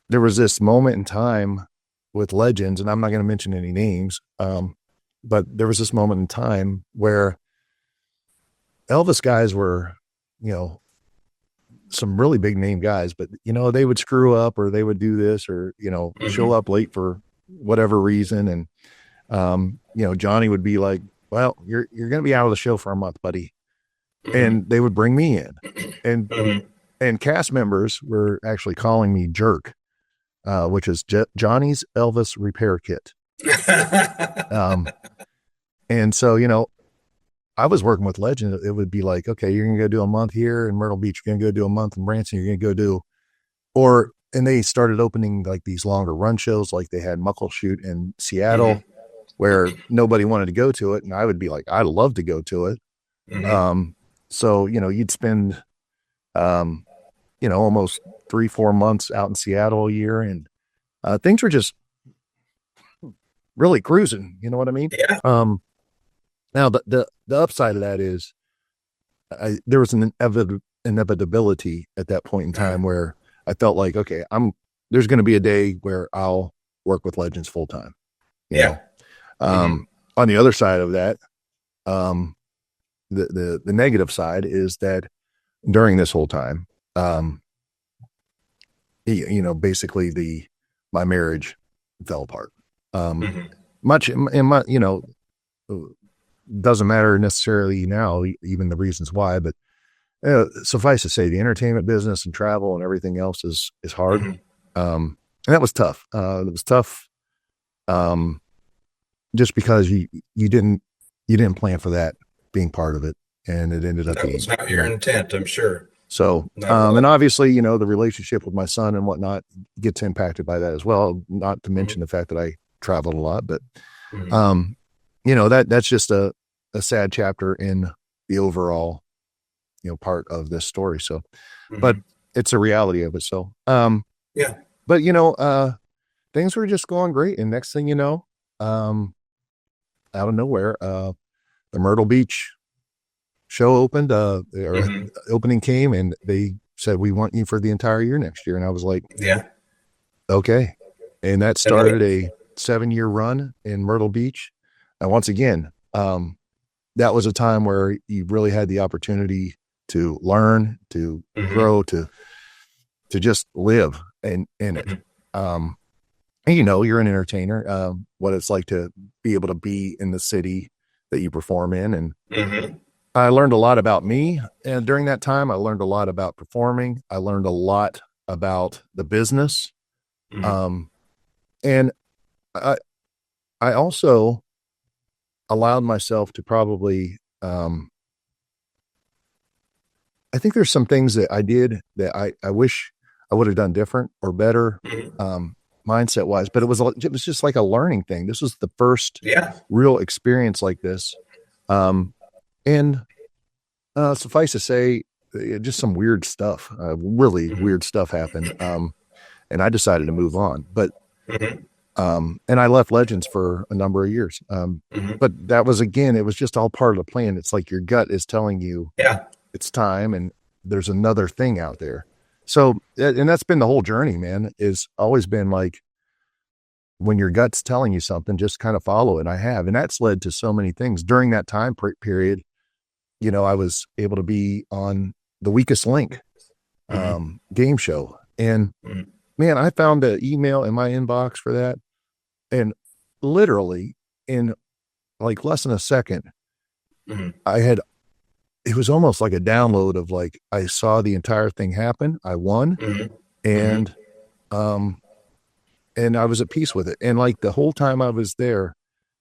there was this moment in time with Legends, and I'm not going to mention any names, but there was this moment in time where Elvis guys were, some really big name guys, but they would screw up, or they would do this, or show up late for whatever reason. And Johnny would be like, "Well, you're going to be out of the show for a month, buddy." And they would bring me in, and cast members were actually calling me Jerk, which is Johnny's Elvis repair kit. And so I was working with Legend. It would be like, okay, you're going to go do a month here in Myrtle Beach. You're going to go do a month in Branson. You're going to go do, and they started opening like these longer run shows. Like they had Muckleshoot in Seattle where nobody wanted to go to it. And I would be like, I'd love to go to it. So, you'd spend, almost 3-4 months out in Seattle a year, and things were just really cruising. You know what I mean? Yeah. Now the upside of that is there was an inevitability at that point in time where I felt like, okay, there's going to be a day where I'll work with Legends full time. On the other side of that, the negative side is that during this whole time, basically my marriage fell apart. Much in my, doesn't matter necessarily now, even the reasons why, but suffice to say, the entertainment business and travel and everything else is hard. And that was tough. It was tough. Just because you didn't plan for that being part of it. And it ended up that was not your intent, I'm sure. So, and obviously, the relationship with my son and whatnot gets impacted by that as well. Not to mention the fact that I traveled a lot, but, that's just a sad chapter in the overall, part of this story. So, but it's a reality of it. So, but things were just going great. And next thing you know, out of nowhere, the Myrtle Beach show opened, Mhm. opening came, and they said, we want you for the entire year next year. And I was like, Yeah. okay. And that And started a 7-year run in Myrtle Beach. And once again, that was a time where you really had the opportunity to learn, to Mhm. grow, to just live in it. Mhm. Um, and you're an entertainer, what it's like to be able to be in the city that you perform in. And Mhm. I learned a lot about me. And during that time, I learned a lot about performing. I learned a lot about the business. Mhm. Um, and I, I also allowed myself to probably, I think there's some things that I did that I wish I would have done different or better, Mhm. mindset wise, but it was just like a learning thing. This was the first Yeah. real experience like this. Um, and suffice to say, just some weird stuff, really Mhm. weird stuff happened. And I decided to move on, Mhm. and I left Legends for a number of years. Mhm. But that was, again, it was just all part of the plan. It's like your gut is telling you Yeah. it's time and there's another thing out there. So, and that's been the whole journey, man, is always been like, when your gut's telling you something, just kind of follow it. And I have, and that's led to so many things during that time period. I was able to be on the Weakest Link, Mhm. game show. And Mhm. man, I found an email in my inbox for that. And literally in like less than a second, Mhm. I had, it was almost like a download of like, I saw the entire thing happen. I won. Mhm. Mhm. And, um, and I was at peace with it. And like the whole time I was there,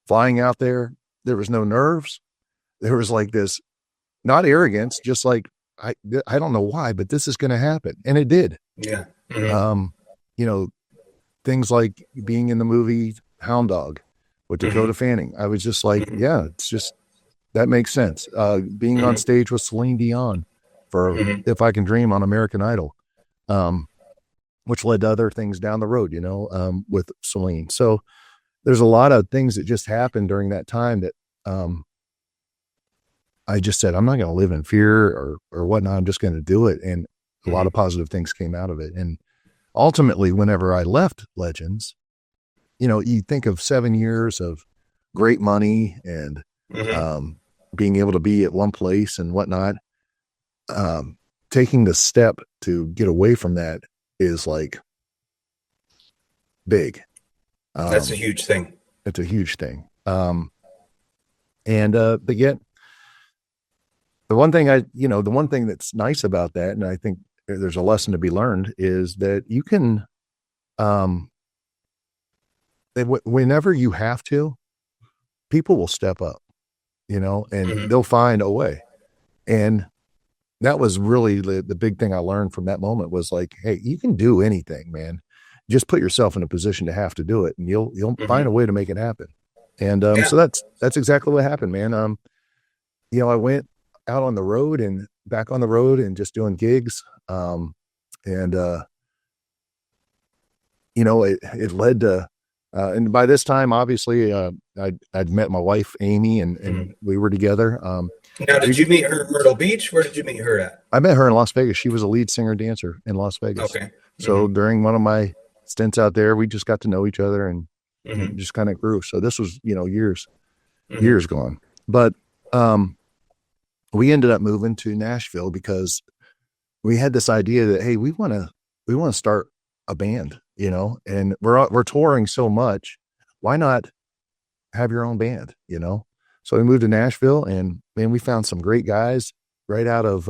flying out there was no nerves. There was like this, not arrogance, just like, I don't know why, but this is going to happen. And it did. Yeah. Mhm. Um, you know, things like being in the movie Hound Dog with Dakota Mhm. Fanning. I was just like, Mhm. yeah, it's just, that makes sense. Being on Mhm. stage with Celine Dion for Mhm. If I Can Dream on American Idol, um, which led to other things down the road, with Celine. So there's a lot of things that just happened during that time that, I just said, I'm not going to live in fear or whatnot. I'm just going to do it. And a lot of Mhm. positive things came out of it. And ultimately, whenever I left Legends, you think of 7 years of great money and, Mhm. um, being able to be at one place and whatnot. Taking the step to get away from that is like big. That's a Um, huge thing. it's a huge thing. But yet the one thing that's nice about that, and I think there's a lesson to be learned, is that you can, um, whenever you have to, people will step up, and Mhm. they'll find a way. And that was really the big thing I learned from that moment was like, hey, you can do anything, man. Just put yourself in a position to have to do it, and you'll find a Mhm. way to make it happen. And Yeah. so that's exactly what happened, man. I went out on the road and back on the road and just doing gigs. And it led to, and by this time, obviously, I'd met my wife, Amy, and Mhm. we were together. Now, did We, you meet her in Myrtle Beach? Where did you meet her at? I met her in Las Vegas. She was a lead singer dancer in Las Vegas. Okay. So Mhm. during one of my stints out there, we just got to know each other and Mhm. just kind of grew. So this was, Mhm. years gone. But um, we ended up moving to Nashville because we had this idea that, hey, we want to start a band, and we're touring so much. Why not have your own band, So we moved to Nashville, and man, we found some great guys right out of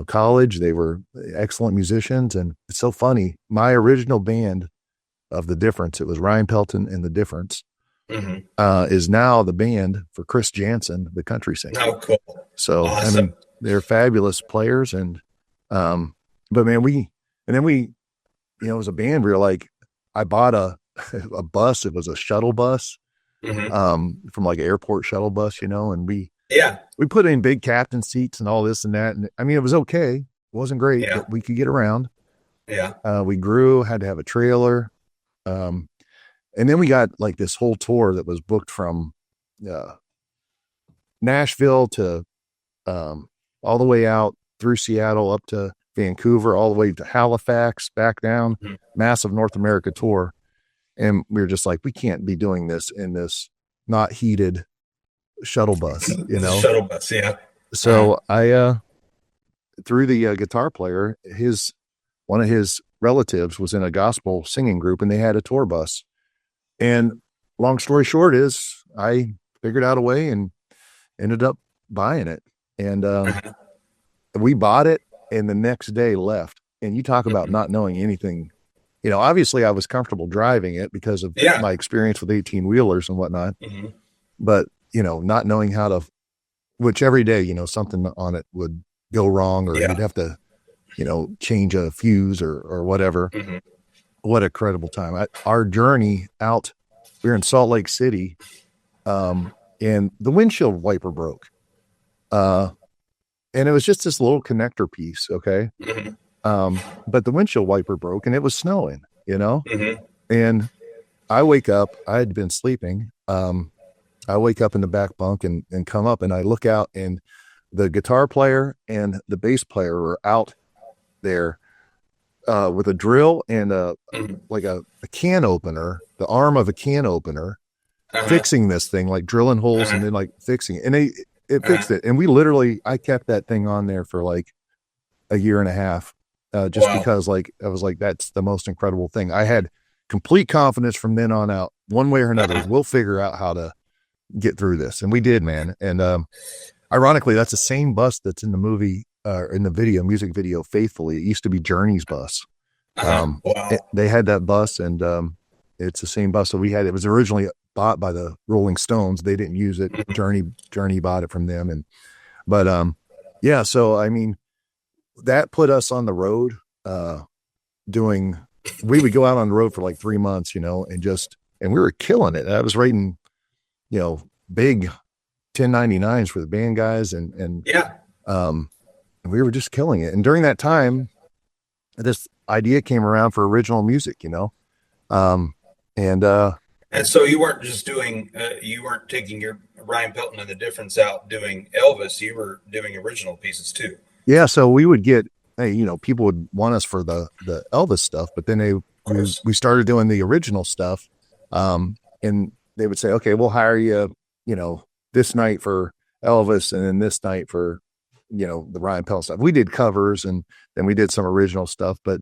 college. They were excellent musicians, and it's so funny. My original band of The Difference, it was Ryan Pelton and The Difference, Mhm. is now the band for Chris Jansen, the country singer. Oh, cool. So, I Awesome. mean, they're fabulous players. Um, but man, and then as a band, we were like, I bought a bus. It was a shuttle bus, Mhm. from like an airport shuttle bus, and Yeah. we put in big captain seats and all this and that. And I mean, it was okay. It wasn't great, Yeah. but we could get around. Yeah. We grew, had to have a trailer. Um, and then we got like this whole tour that was booked from, uh, Nashville to all the way out through Seattle up to Vancouver, all the way to Halifax, back down, massive North America tour. And we were just like, we can't be doing this in this not heated shuttle bus, you know? Shuttle bus, yeah. So I, through the guitar player, one of his relatives was in a gospel singing group and they had a tour bus. And long story short is I figured out a way and ended up buying it. And we bought it and the next day left. And you talk about not knowing anything. You know, obviously I was comfortable driving it because of my experience with 18 wheelers and whatnot. But, you know, not knowing how to, which every day, you know, something on it would go wrong or you'd have to, you know, change a fuse or whatever. What a credible time. Our journey out, we were in Salt Lake City, and the windshield wiper broke. And it was just this little connector piece. Okay. But the windshield wiper broke and it was snowing, you know, and I wake up, I had been sleeping. I wake up in the back bunk and come up and I look out and the guitar player and the bass player were out there, with a drill and like a can opener, the arm of a can opener, fixing this thing, like drilling holes and then like fixing it. And it fixed it. And I kept that thing on there for like a year and a half. Just because like, I was like, that's the most incredible thing. I had complete confidence from then on out, one way or another, we'll figure out how to get through this. And we did, man. And, ironically, that's the same bus that's in the movie, in the music video, Faithfully. It used to be Journey's bus. They had that bus and, it's the same bus that we had. It was originally bought by the Rolling Stones. They didn't use it. Journey bought it from them. Yeah. So, I mean, that put us on the road, we would go out on the road for like 3 months, you know, and we were killing it. I was writing, you know, big 1099s for the band guys and we were just killing it. And during that time, this idea came around for original music, you know? And so you weren't just you weren't taking your Ryan Pelton and the Difference out doing Elvis, you were doing original pieces too. Yeah. So we would get, you know, people would want us for the Elvis stuff, but then we started doing the original stuff. And they would say, okay, we'll hire you, you know, this night for Elvis and then this night for, you know, the Ryan Pelton stuff. We did covers and then we did some original stuff, but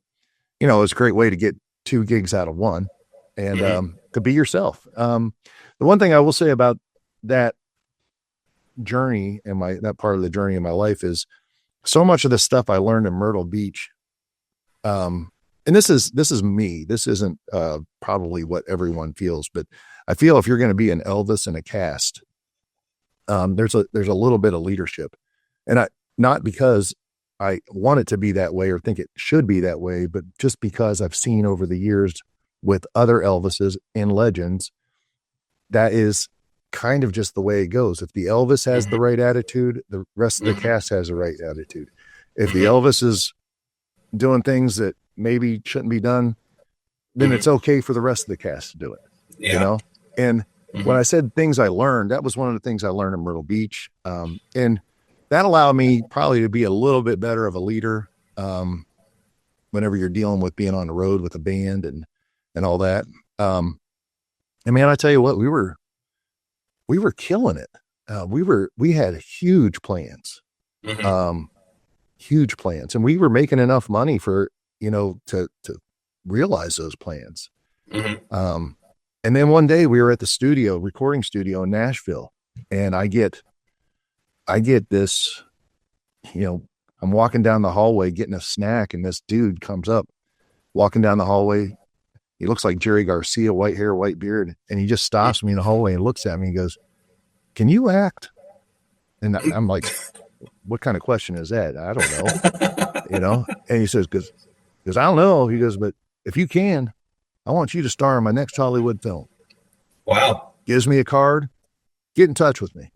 you know, it was a great way to get 2 gigs out of one and, to be yourself. The one thing I will say about that journey and that part of the journey in my life is so much of the stuff I learned in Myrtle Beach. And this is me, this isn't, probably what everyone feels, but I feel if you're going to be an Elvis in a cast, there's a little bit of leadership, and not because I want it to be that way or think it should be that way, but just because I've seen over the years with other Elvises and legends, that is kind of just the way it goes. If the Elvis has the right attitude, the rest of the cast has the right attitude. If the Elvis is doing things that maybe shouldn't be done, then it's okay for the rest of the cast to do it, you know? And when I said things I learned, that was one of the things I learned in Myrtle Beach. And that allowed me probably to be a little bit better of a leader, whenever you're dealing with being on the road with a band and all that. And man, I tell you what, we were killing it. We had huge plans, huge plans, and we were making enough money for, you know, to realize those plans. And then one day we were at the recording studio in Nashville, and I get this, you know, I'm walking down the hallway getting a snack, and this dude comes up walking down the hallway. He looks like Jerry Garcia, white hair, white beard. And he just stops me in the hallway and looks at me and goes, "Can you act?" And I'm like, what kind of question is that? I don't know, you know? And he says, cause I don't know. He goes, but if you can, I want you to star in my next Hollywood film. Wow. Gives me a card, get in touch with me,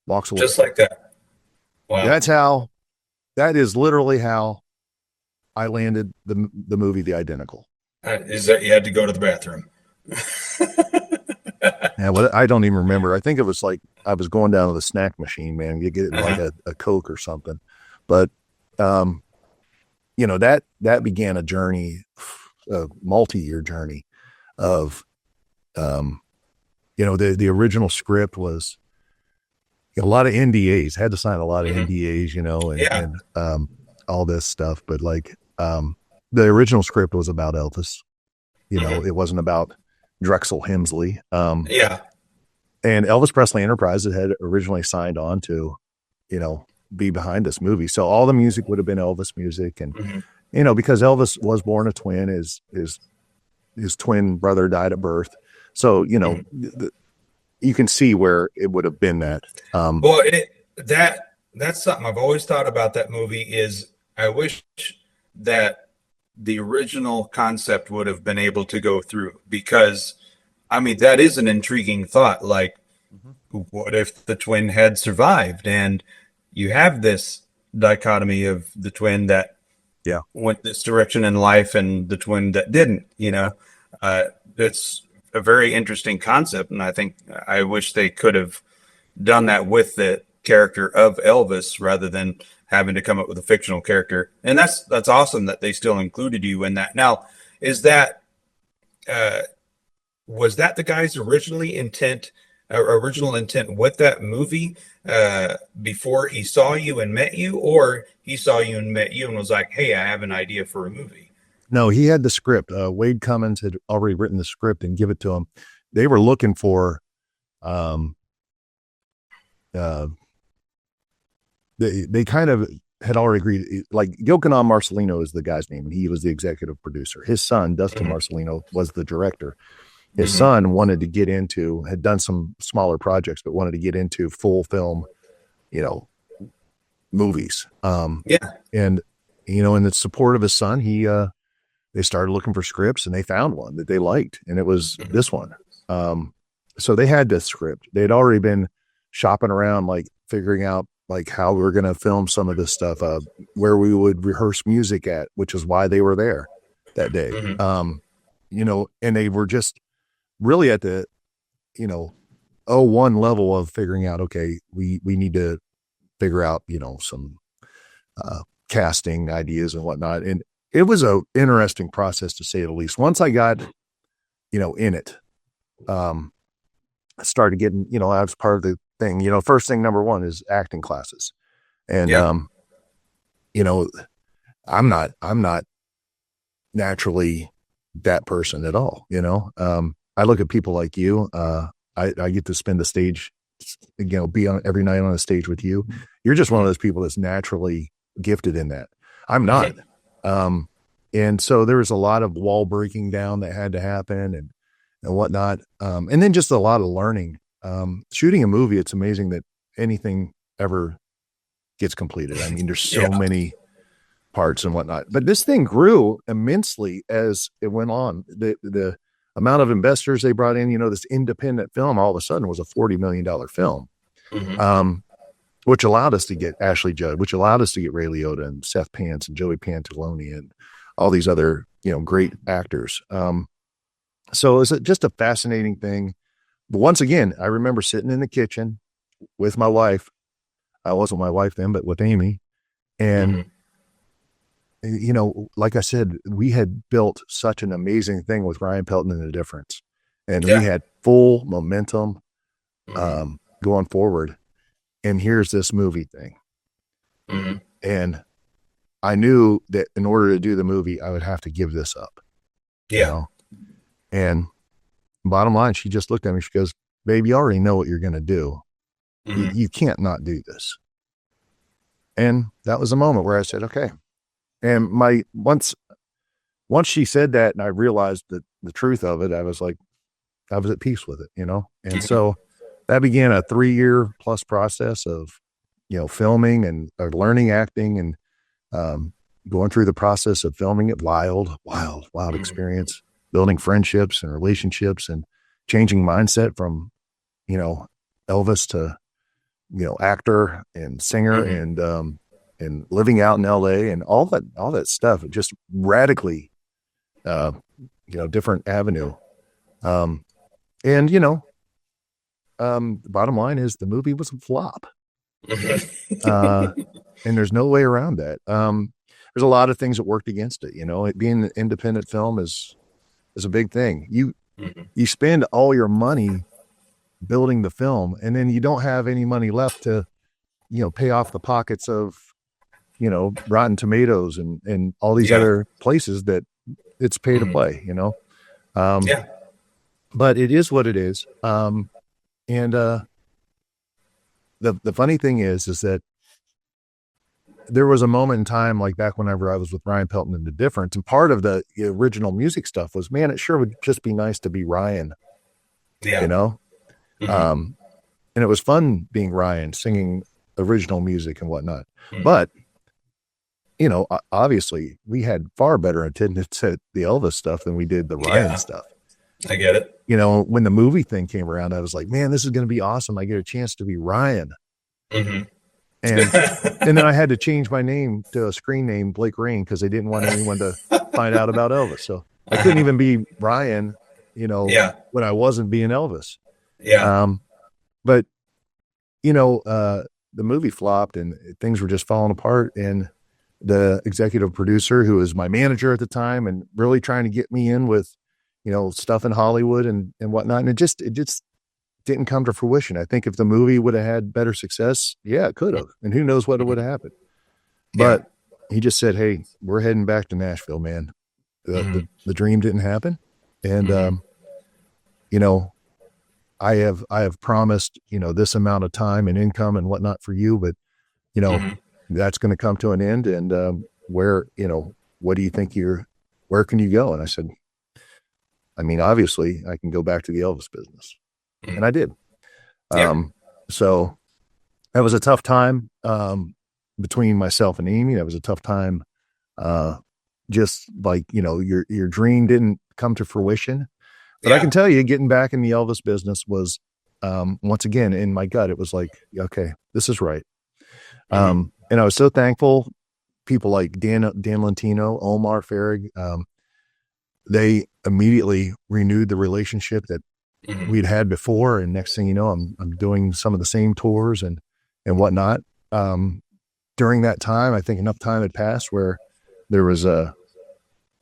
walks away. Just like that. Wow. That is literally how I landed the movie, The Identical. Is that you had to go to the bathroom? Yeah, what I don't even remember. I think it was like I was going down to the snack machine, man. You get like a Coke or something. But um, that began a journey, a multi-year journey of um, the original script was a lot of NDAs, had to sign a lot of NDAs, Yeah. and all this stuff. But like the original script was about Elvis. It wasn't about Drexel Hemsley. Yeah. And Elvis Presley Enterprises had originally signed on to, be behind this movie. So all the music would have been Elvis music. And, because Elvis was born a twin, his twin brother died at birth. So, you can see where it would have been that. Well, that's something I've always thought about that movie is I wish that the original concept would have been able to go through because I mean that is an intriguing thought. Like, what if the twin had survived and you have this dichotomy of the twin that Yeah. went this direction in life and the twin that didn't, it's a very interesting concept. And I wish they could have done that with the character of Elvis rather than having to come up with a fictional character. And that's awesome that they still included you in that. Now, is that was that the guy's original intent with that movie before he saw you and met you, or he saw you and met you and was like, "Hey, I have an idea for a movie"? No, he had the script. Wade Cummins had already written the script and give it to him. They were looking for, they kind of had already agreed. Like Jokanam Marcelino is the guy's name, and he was the executive producer. His son, Dustin Marcelino, was the director. His son had done some smaller projects, but wanted to get into full film, movies. And, in the support of his son, they started looking for scripts and they found one that they liked. And it was this one. So they had this script. They had already been shopping around, like figuring out like how we were going to film some of this stuff, where we would rehearse music at, which is why they were there that day. And they were just really at the, 01 level of figuring out, okay, we need to figure out, some casting ideas and whatnot. And it was a interesting process to say the least. Once I got, in it, I started getting, I was part of the thing, first thing, number one is acting classes. And, I'm not naturally that person at all. I look at people like you, I get to spend the stage, be on every night on a stage with you. You're just one of those people that's naturally gifted in that. I'm not. And so there was a lot of wall breaking down that had to happen and whatnot. And then just a lot of learning. Shooting a movie, it's amazing that anything ever gets completed. I mean, there's so many parts and whatnot, but this thing grew immensely as it went on. The amount of investors they brought in, this independent film all of a sudden was a $40 million film. Which allowed us to get Ashley Judd, which allowed us to get Ray Liotta and Seth Pants and Joey Pantaleone and all these other, great actors. So it's just a fascinating thing. But once again, I remember sitting in the kitchen with my wife. I wasn't my wife then, but with Amy. And, like I said, we had built such an amazing thing with Ryan Pelton and The Difference. And we had full momentum going forward. And here's this movie thing. And I knew that in order to do the movie, I would have to give this up. And bottom line, she just looked at me. She goes, "Babe, you already know what you're going to do. You can't not do this." And that was a moment where I said, okay. And once she said that and I realized that the truth of it, I was at peace with it, And so that began a 3-year plus process of, filming and learning acting and going through the process of filming it. Wild experience, building friendships and relationships and changing mindset from, Elvis to, actor and singer and living out in LA and all that stuff. It just radically, different avenue. And, the bottom line is the movie was a flop. And there's no way around that. There's a lot of things that worked against it. It being an independent film is a big thing. You spend all your money building the film, and then you don't have any money left to, pay off the pockets of, Rotten Tomatoes and all these other places that it's pay to play, but it is what it is. And the funny thing is that there was a moment in time, like back whenever I was with Ryan Pelton and The Difference, and part of the original music stuff was, man, it sure would just be nice to be Ryan, and it was fun being Ryan, singing original music and whatnot. But, obviously we had far better attendance at the Elvis stuff than we did the Ryan stuff. I get it. When the movie thing came around, I was like, man, this is going to be awesome. I get a chance to be Ryan. And then I had to change my name to a screen name, Blake Rain, because they didn't want anyone to find out about Elvis. So I couldn't even be Ryan, when I wasn't being Elvis. But, the movie flopped and things were just falling apart. And the executive producer, who was my manager at the time and really trying to get me in with, stuff in Hollywood and whatnot. And it just didn't come to fruition. I think if the movie would have had better success, it could have. And who knows what would have happened. But he just said, hey, we're heading back to Nashville, man. The dream didn't happen. And, I have promised, this amount of time and income and whatnot for you, but, that's going to come to an end. And, where, what do you think where can you go? And I said, obviously I can go back to the Elvis business. And I did. So that was a tough time, between myself and Amy. That was a tough time. Just like, your dream didn't come to fruition, but I can tell you, getting back in the Elvis business was, once again, in my gut, it was like, okay, this is right. And I was so thankful. People like Dan Lentino, Omar Farrig, they immediately renewed the relationship that we'd had before. And next thing you know, I'm doing some of the same tours and whatnot. During that time, I think enough time had passed where there was a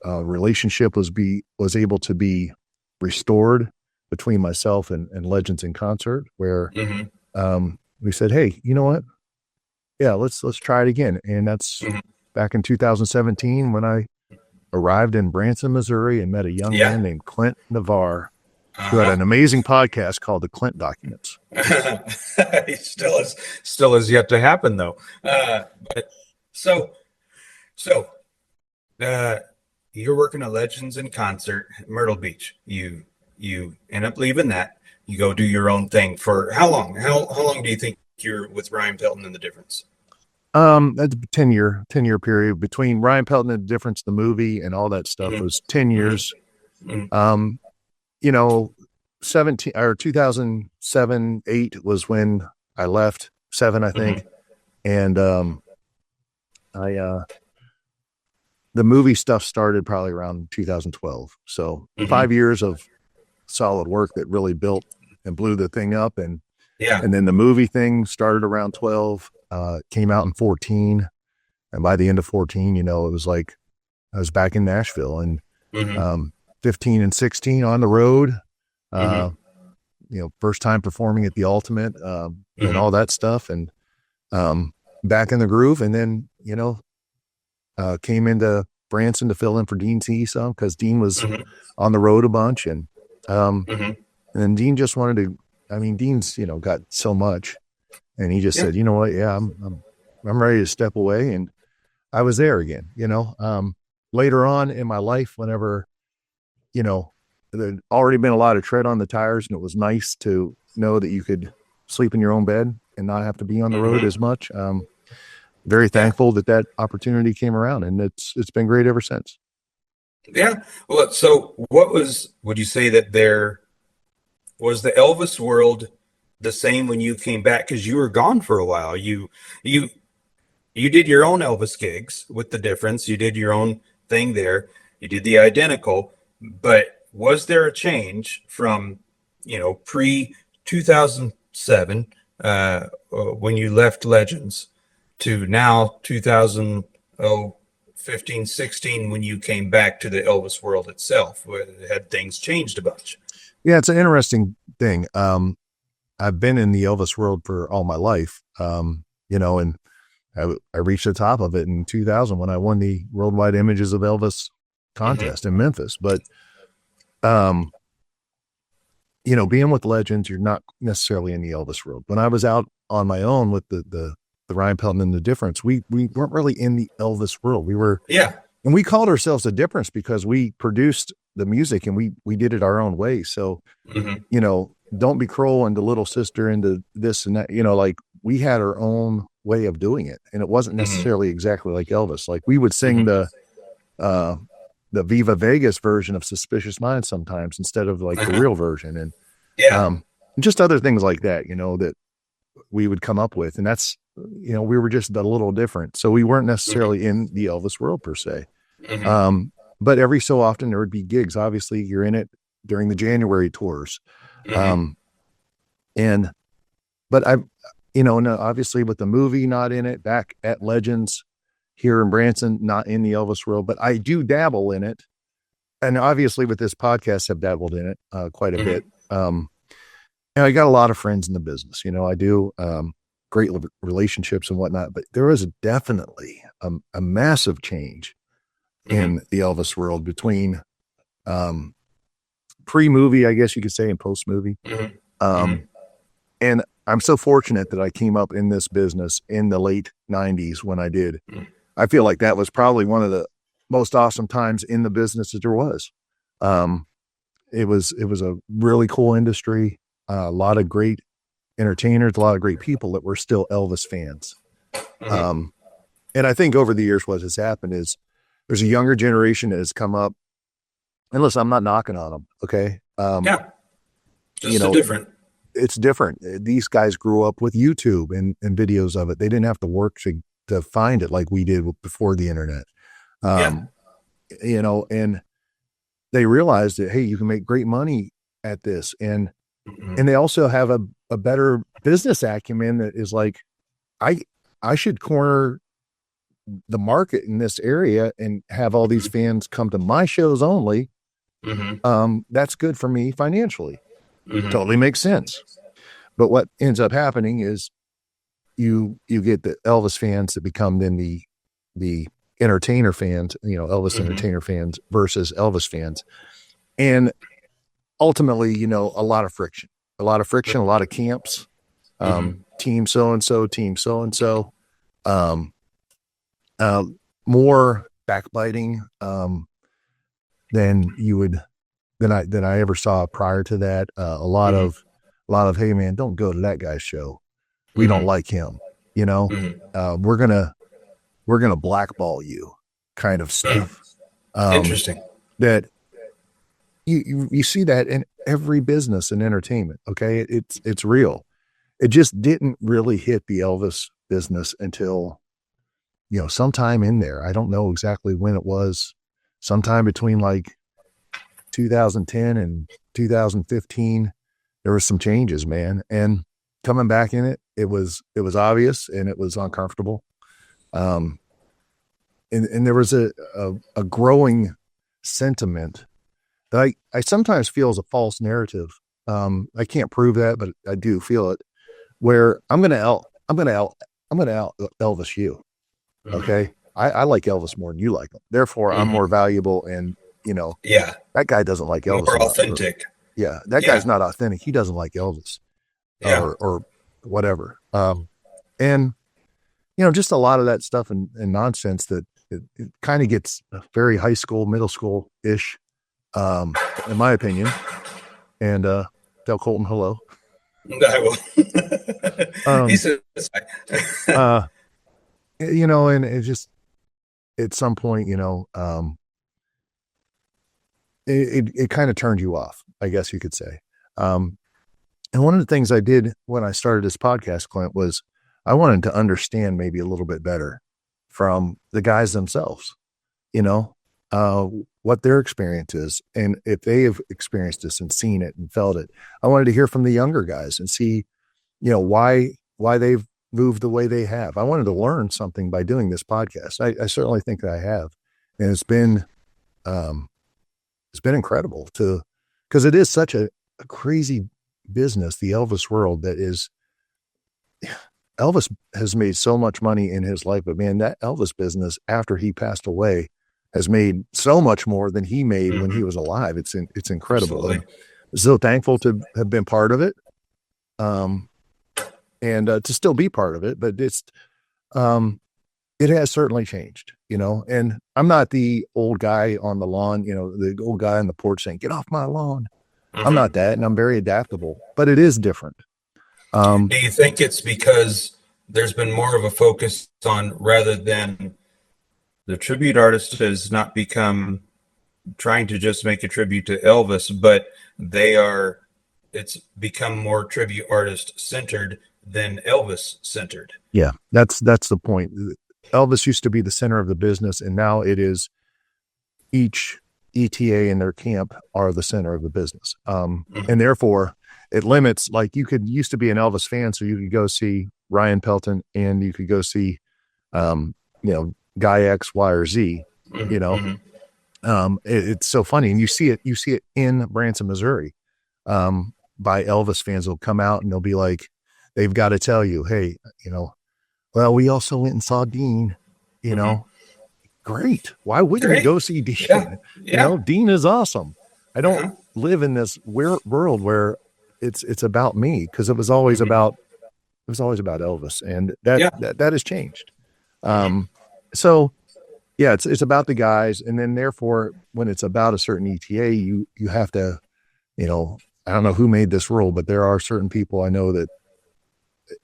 relationship was able to be restored between myself and Legends in Concert, where we said, hey, you know what? Yeah, let's try it again. And that's back in 2017 when I arrived in Branson, Missouri, and met a young man named Clint Navarre, who had an amazing podcast called The Clint Documents. He still is yet to happen, though. But so you're working at Legends in Concert at Myrtle Beach. You end up leaving that. You go do your own thing for how long? How long do you think you're with Ryan Pelton and The Difference? That's a 10-year period between Ryan Pelton and The Difference, the movie, and all that stuff was 10 years. 17 or 2007, 8 was when I left. 7, I think. And, the movie stuff started probably around 2012. So 5 years of solid work that really built and blew the thing up. And then the movie thing started around 12, came out in 14. And by the end of 14, it was like I was back in Nashville, and 15 and 16 on the road, first time performing at the Ultimate, and all that stuff, and back in the groove. And then, came into Branson to fill in for Dean C some, because Dean was on the road a bunch. And then Dean just wanted to, Dean's, got so much, and he just said, you know what? Yeah, I'm ready to step away. And I was there again, later on in my life, whenever, there'd already been a lot of tread on the tires, and it was nice to know that you could sleep in your own bed and not have to be on the road as much. Very thankful that opportunity came around, and it's been great ever since. Yeah. Well, so would you say that there was the Elvis world the same when you came back? Cause you were gone for a while. You did your own Elvis gigs with The Difference. You did your own thing there. You did the Identical, but was there a change from, pre 2007, when you left Legends, to now 2015, 16, when you came back to the Elvis world itself, where had things changed a bunch? Yeah, it's an interesting thing. I've been in the Elvis world for all my life, and I reached the top of it in 2000 when I won the Worldwide Images of Elvis contest in Memphis. But, being with Legends, you're not necessarily in the Elvis world. When I was out on my own with the Ryan Pelton and the Difference, we weren't really in the Elvis world. We were, and we called ourselves the Difference because we produced the music and we did it our own way. So, Don't Be Cruel and the Little Sister into this and that, like we had our own way of doing it. And it wasn't necessarily exactly like Elvis. Like we would sing the Viva Vegas version of Suspicious Minds sometimes instead of like the real version. And, and just other things like that, that we would come up with. And that's, we were just a little different. So we weren't necessarily in the Elvis world per se. But every so often there would be gigs. Obviously you're in it during the January tours. But obviously with the movie, not in it, back at Legends here in Branson, not in the Elvis world, but I do dabble in it. And obviously with this podcast, I've dabbled in it quite a bit. I got a lot of friends in the business, I do great relationships and whatnot, but there was definitely a massive change in the Elvis world between pre-movie, I guess you could say, and post-movie. And I'm so fortunate that I came up in this business in the late 90s when I did. I feel like that was probably one of the most awesome times in the business that there was. It was a really cool industry, a lot of great entertainers, a lot of great people that were still Elvis fans. And I think over the years, what has happened is there's a younger generation that has come up. And listen, I'm not knocking on them. Okay. Different. It's different. These guys grew up with YouTube and videos of it. They didn't have to work to find it like we did before the internet. And they realized that, hey, you can make great money at this. And they also have a better business acumen that is like, I should corner the market in this area and have all these fans come to my shows only. That's good for me financially. Totally makes sense. But what ends up happening is you get the Elvis fans that become then the entertainer fans, Elvis entertainer fans versus Elvis fans. And ultimately, a lot of friction, a lot of camps, team so-and-so, team so-and-so, more backbiting, than I ever saw prior to that. A lot of, hey man, don't go to that guy's show. We don't like him. We're going to blackball you kind of stuff. Interesting. That you see that in every business and entertainment. Okay. It's real. It just didn't really hit the Elvis business until, sometime in there. I don't know exactly when it was, sometime between like 2010 and 2015, there was some changes, man. And coming back in it, it was obvious and it was uncomfortable. And there was a growing sentiment that I sometimes feel is a false narrative. I can't prove that, but I do feel it, where I'm going to out Elvis you. Okay. I like Elvis more than you like him. Therefore I'm more valuable. And that guy doesn't like Elvis. More authentic. That guy's not authentic. He doesn't like Elvis or whatever. And just a lot of that stuff and nonsense that it kind of gets very high school, middle school ish, in my opinion. And, tell Colton hello. I will. He says, and it just, at some point, it kind of turned you off, I guess you could say. And one of the things I did when I started this podcast, Clint, was I wanted to understand maybe a little bit better from the guys themselves, what their experience is, and if they have experienced this and seen it and felt it. I wanted to hear from the younger guys and see, why they've moved the way they have. I wanted to learn something by doing this podcast. I certainly think that I have, and it's been incredible because it is such a crazy business, the Elvis world. Elvis has made so much money in his life, but man, that Elvis business after he passed away has made so much more than he made when he was alive. It's incredible. I'm so thankful to have been part of it. And to still be part of it, but it has certainly changed, and I'm not the old guy on the lawn, the old guy on the porch saying, "Get off my lawn." I'm not that. And I'm very adaptable, but it is different. Do you think it's because there's been more of a focus on, rather than the tribute artist has not become trying to just make a tribute to Elvis, but it's become more tribute artist centered than Elvis centered? Yeah, that's the point. Elvis used to be the center of the business, and now it is each ETA in their camp are the center of the business. And therefore it limits, like you used to be an Elvis fan, so you could go see Ryan Pelton and you could go see, guy X, Y, or Z, it's so funny. And you see it in Branson, Missouri, by Elvis fans will come out and they'll be like, they've got to tell you, hey, well, we also went and saw Dean, great. Why wouldn't you go see Dean? Yeah. Dean is awesome. I don't live in this weird world where it's about me, because it was always about Elvis, and that has changed. So yeah, it's about the guys. And then therefore, when it's about a certain ETA, you have to, I don't know who made this rule, but there are certain people I know that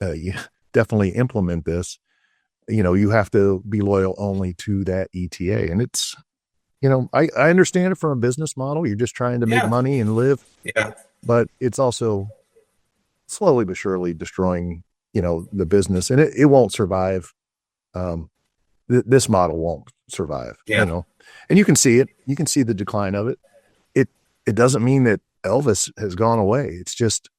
you definitely implement this. You have to be loyal only to that ETA. And it's, I understand it from a business model. You're just trying to make money and live. Yeah. But it's also slowly but surely destroying, the business, and it won't survive. This model won't survive, and you can see it. You can see the decline of it. It doesn't mean that Elvis has gone away. It's just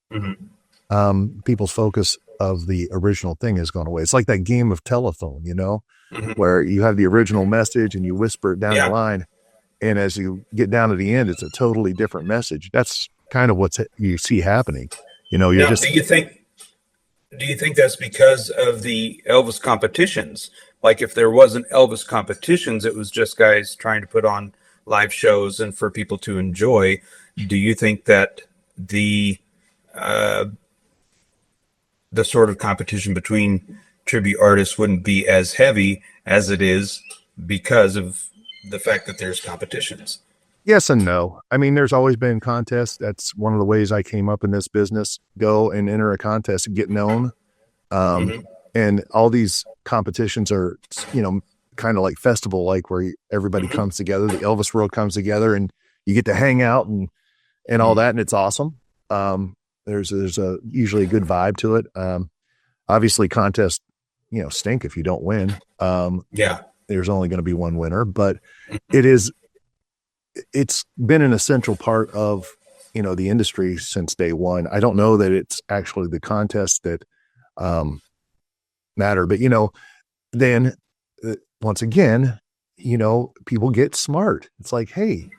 people's focus of the original thing has gone away. It's like that game of telephone, where you have the original message and you whisper it down the line. And as you get down to the end, it's a totally different message. That's kind of what you see happening. You're now, just. Do you think that's because of the Elvis competitions? Like if there wasn't Elvis competitions, it was just guys trying to put on live shows and for people to enjoy. Do you think that the sort of competition between tribute artists wouldn't be as heavy as it is because of the fact that there's competitions? Yes and no. I mean, there's always been contests. That's one of the ways I came up in this business. Go and enter a contest and get known. And all these competitions are, kind of like festival, like where everybody comes together. The Elvis world comes together and you get to hang out and all that. And it's awesome. There's usually a good vibe to it. Obviously contests, stink if you don't win. There's only going to be one winner, but it's been an essential part of, the industry since day one. I don't know that it's actually the contests that matter, but, then once again, people get smart. It's like, hey,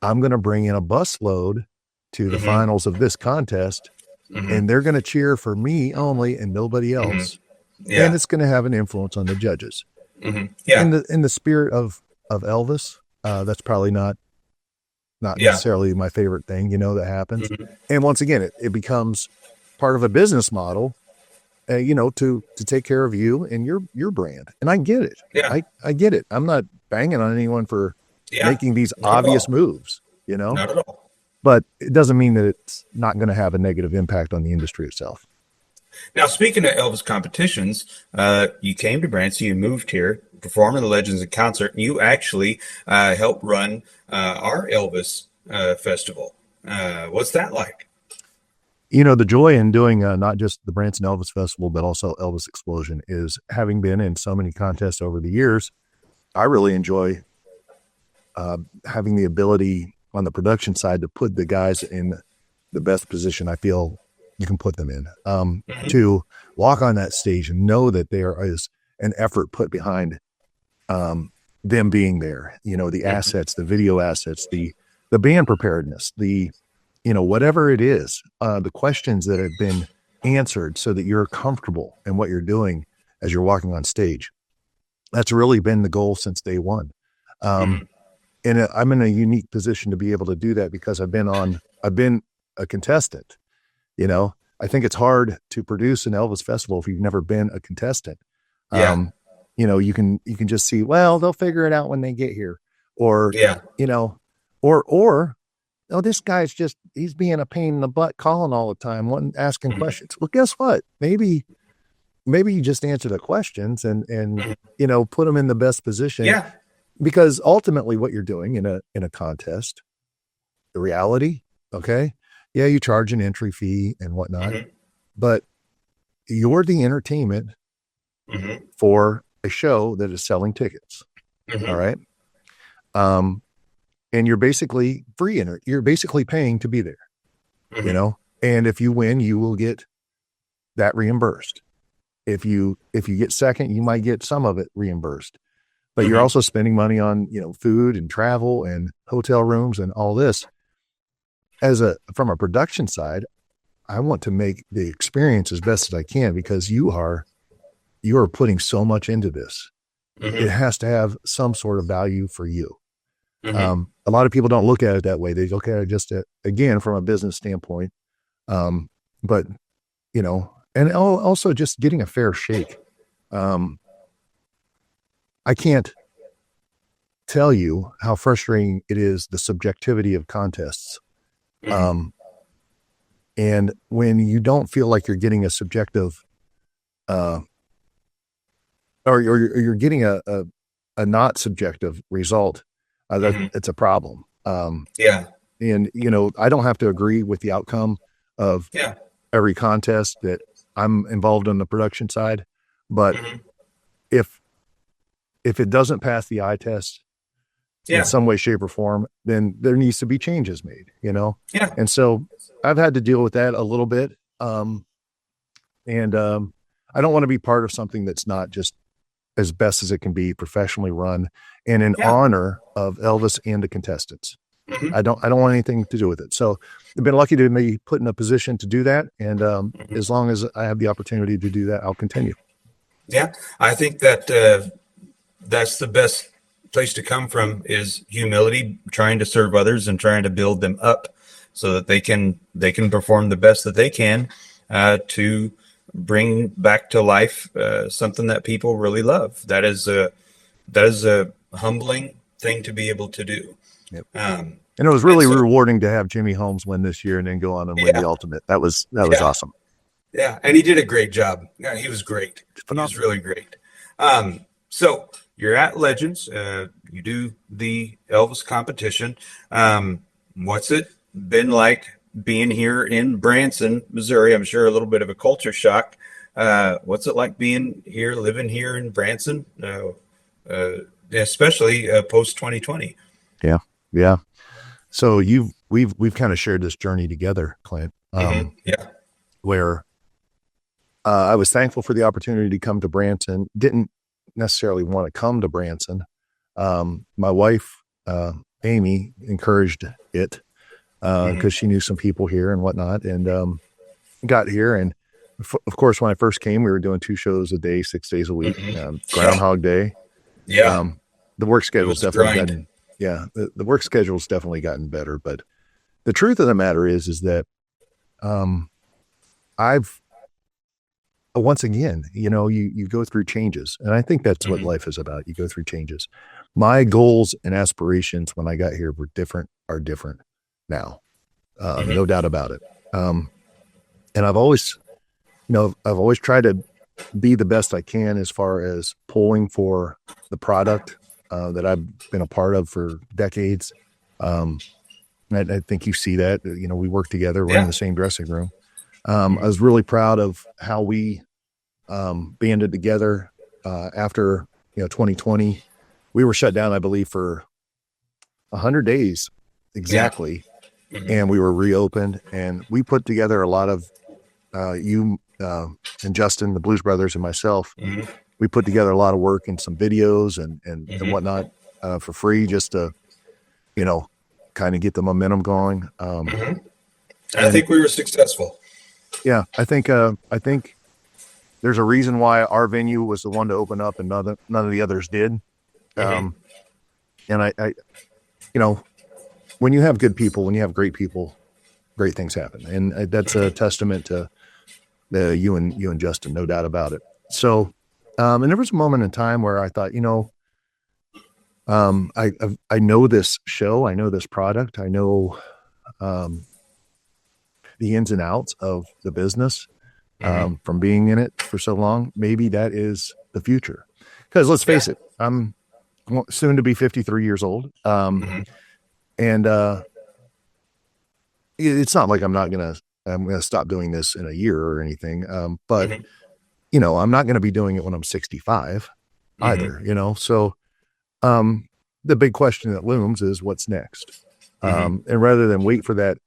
I'm going to bring in a busload to the finals of this contest, and they're going to cheer for me only and nobody else. And it's going to have an influence on the judges. In the spirit of Elvis, that's probably not necessarily my favorite thing, that happens. And once again, it becomes part of a business model, to take care of you and your brand. And I get it. I get it. I'm not banging on anyone for making these obvious moves, Not at all. But it doesn't mean that it's not going to have a negative impact on the industry itself. Now, speaking of Elvis competitions, you came to Branson, you moved here, performed in the Legends in Concert, and you actually helped run our Elvis festival. What's that like? The joy in doing not just the Branson Elvis Festival, but also Elvis Explosion is having been in so many contests over the years. I really enjoy having the ability on the production side to put the guys in the best position I feel you can put them in, to walk on that stage and know that there is an effort put behind them being there, the assets, the video assets, the band preparedness, whatever it is, the questions that have been answered so that you're comfortable in what you're doing as you're walking on stage. That's really been the goal since day one. And I'm in a unique position to be able to do that because I've been a contestant. I think it's hard to produce an Elvis festival if you've never been a contestant. Yeah. You can just see, well, they'll figure it out when they get here, or, oh, this guy's he's being a pain in the butt, calling all the time, asking questions. Well, guess what? Maybe you just answer the questions and put them in the best position. Yeah. Because ultimately what you're doing in a contest, the reality, okay. Yeah. You charge an entry fee and whatnot, but you're the entertainment for a show that is selling tickets. All right. And you're basically you're basically paying to be there, and if you win, you will get that reimbursed. If you get second, you might get some of it reimbursed, but you're also spending money on, food and travel and hotel rooms and all this. From a production side, I want to make the experience as best as I can because you are putting so much into this. It has to have some sort of value for you. A lot of people don't look at it that way. They look at it just again, from a business standpoint. But, and also just getting a fair shake. I can't tell you how frustrating it is, the subjectivity of contests. And when you don't feel like you're getting a subjective, or you're getting a not subjective result, it's a problem. And, I don't have to agree with the outcome of every contest that I'm involved in the production side, but if it doesn't pass the eye test in some way, shape or form, then there needs to be changes made, And so I've had to deal with that a little bit. I don't want to be part of something that's not just as best as it can be, professionally run and in honor of Elvis and the contestants. I don't want anything to do with it. So I've been lucky to be put in a position to do that. And as long as I have the opportunity to do that, I'll continue. Yeah. I think that that's the best place to come from is humility, trying to serve others and trying to build them up so that they can perform the best that they can to bring back to life something that people really love. That is a humbling thing to be able to do. Yep. And it was really rewarding to have Jimmy Holmes win this year and then go on and win the Ultimate. That was awesome. Yeah, and he did a great job. Yeah, he was great. He was really great. So you're at Legends. You do the Elvis competition. What's it been like being here in Branson, Missouri? I'm sure a little bit of a culture shock. What's it like being here, living here in Branson, especially post 2020? Yeah. So we've kind of shared this journey together, Clint. Where I was thankful for the opportunity to come to Branson. Didn't necessarily want to come to Branson. My wife, Amy, encouraged it because she knew some people here and whatnot, and got here. And of course, when I first came, we were doing 2 shows a day, 6 days a week, Groundhog Day. Yeah. The work schedule's definitely gotten, the work schedule's definitely gotten better. But the truth of the matter is that I've, once again, you go through changes, and I think that's what life is about. You go through changes. My goals and aspirations when I got here are different now. No doubt about it. And I've always tried to be the best I can as far as pulling for the product that I've been a part of for decades. And I think you see that, we work together, we're in the same dressing room. I was really proud of how we banded together after 2020. We were shut down, I believe, for 100 days exactly. Yeah. Mm-hmm. And we were reopened, and we put together a lot of, you and Justin, the Blues Brothers, and myself, Mm-hmm. we put together a lot of work and some videos and Mm-hmm. whatnot, for free, just to, kind of get the momentum going. Mm-hmm. I think we were successful. Yeah, I think there's a reason why our venue was the one to open up and none of the others did. Mm-hmm. And I, when you have good people, when you have great people, great things happen. And that's a testament to you and Justin, no doubt about it. So, and there was a moment in time where I thought, I know this show, I know this product, I know, the ins and outs of the business, from being in it for so long. Maybe that is the future, because let's face it, I'm soon to be 53 years old. And, it's not like I'm going to stop doing this in a year or anything. But I'm not going to be doing it when I'm 65 either, so, the big question that looms is what's next. And rather than wait for that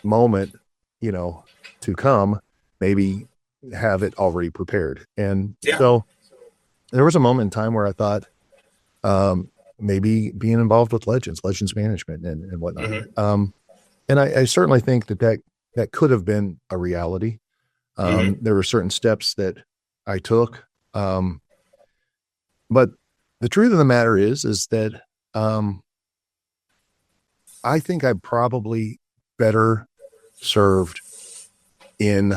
moment, to come, maybe have it already prepared. And so there was a moment in time where I thought, maybe being involved with Legends management and whatnot. And I certainly think that could have been a reality. There were certain steps that I took. But the truth of the matter is that, I think I'm probably better served in,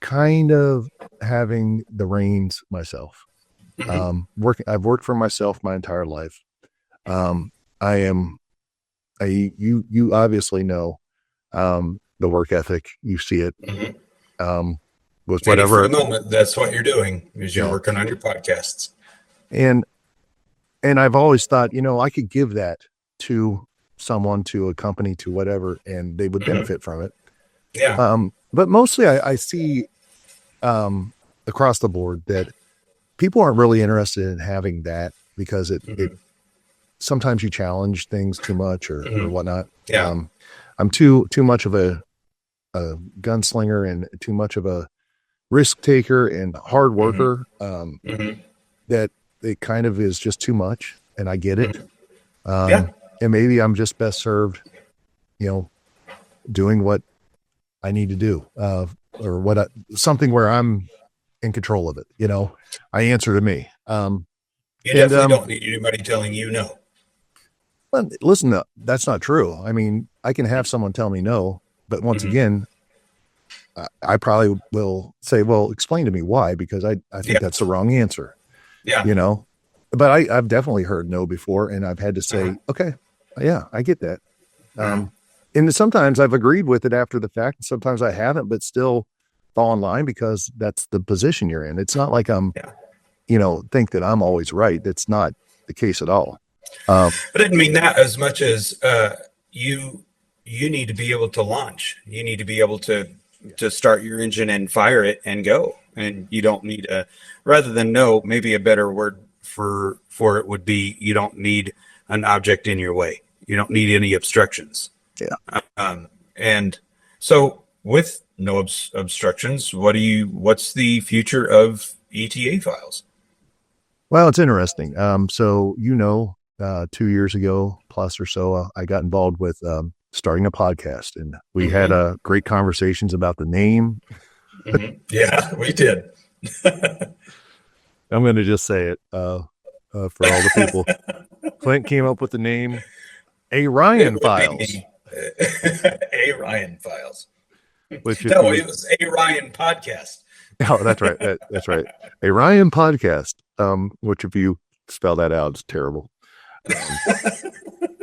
kind of having the reins myself. I've worked for myself my entire life. You obviously know, the work ethic, you see it, with whatever. For the moment, that's what you're doing, is you're working on your podcasts. And I've always thought, I could give that to someone, to a company, to whatever, and they would benefit from it. Yeah. But mostly I see, across the board, that people aren't really interested in having that, because it sometimes you challenge things too much or whatnot. Yeah. I'm too much of a gunslinger and too much of a risk taker and hard worker, that it kind of is just too much, and I get it. And maybe I'm just best served, doing what I need to do, or something where I'm in control of it. I answer to me. You definitely don't need anybody telling you no. Well, listen, that's not true. I mean, I can have someone tell me no, but once again, I probably will say, well, explain to me why, because I think that's the wrong answer. Yeah. But I've definitely heard no before, and I've had to say, okay, yeah, I get that. And sometimes I've agreed with it after the fact, and sometimes I haven't, but still fall in line, because that's the position you're in. It's not like I'm, think that I'm always right. That's not the case at all. I didn't mean that as much as, you need to be able to launch. You need to be able to start your engine and fire it and go. And you don't need rather than no, maybe a better word for it would be, you don't need an object in your way. You don't need any obstructions. Yeah. And so with no obstructions, what's the future of ETA Files? Well, it's interesting. So, 2 years ago plus or so, I got involved with, starting a podcast, and we had great conversations about the name. Yeah, we did. I'm going to just say it, for all the people. Clint came up with the name A Ryan Files. A Ryan Files. It was A Ryan Podcast. Oh, that's right. That's right. A Ryan Podcast. Which, if you spell that out, it's terrible.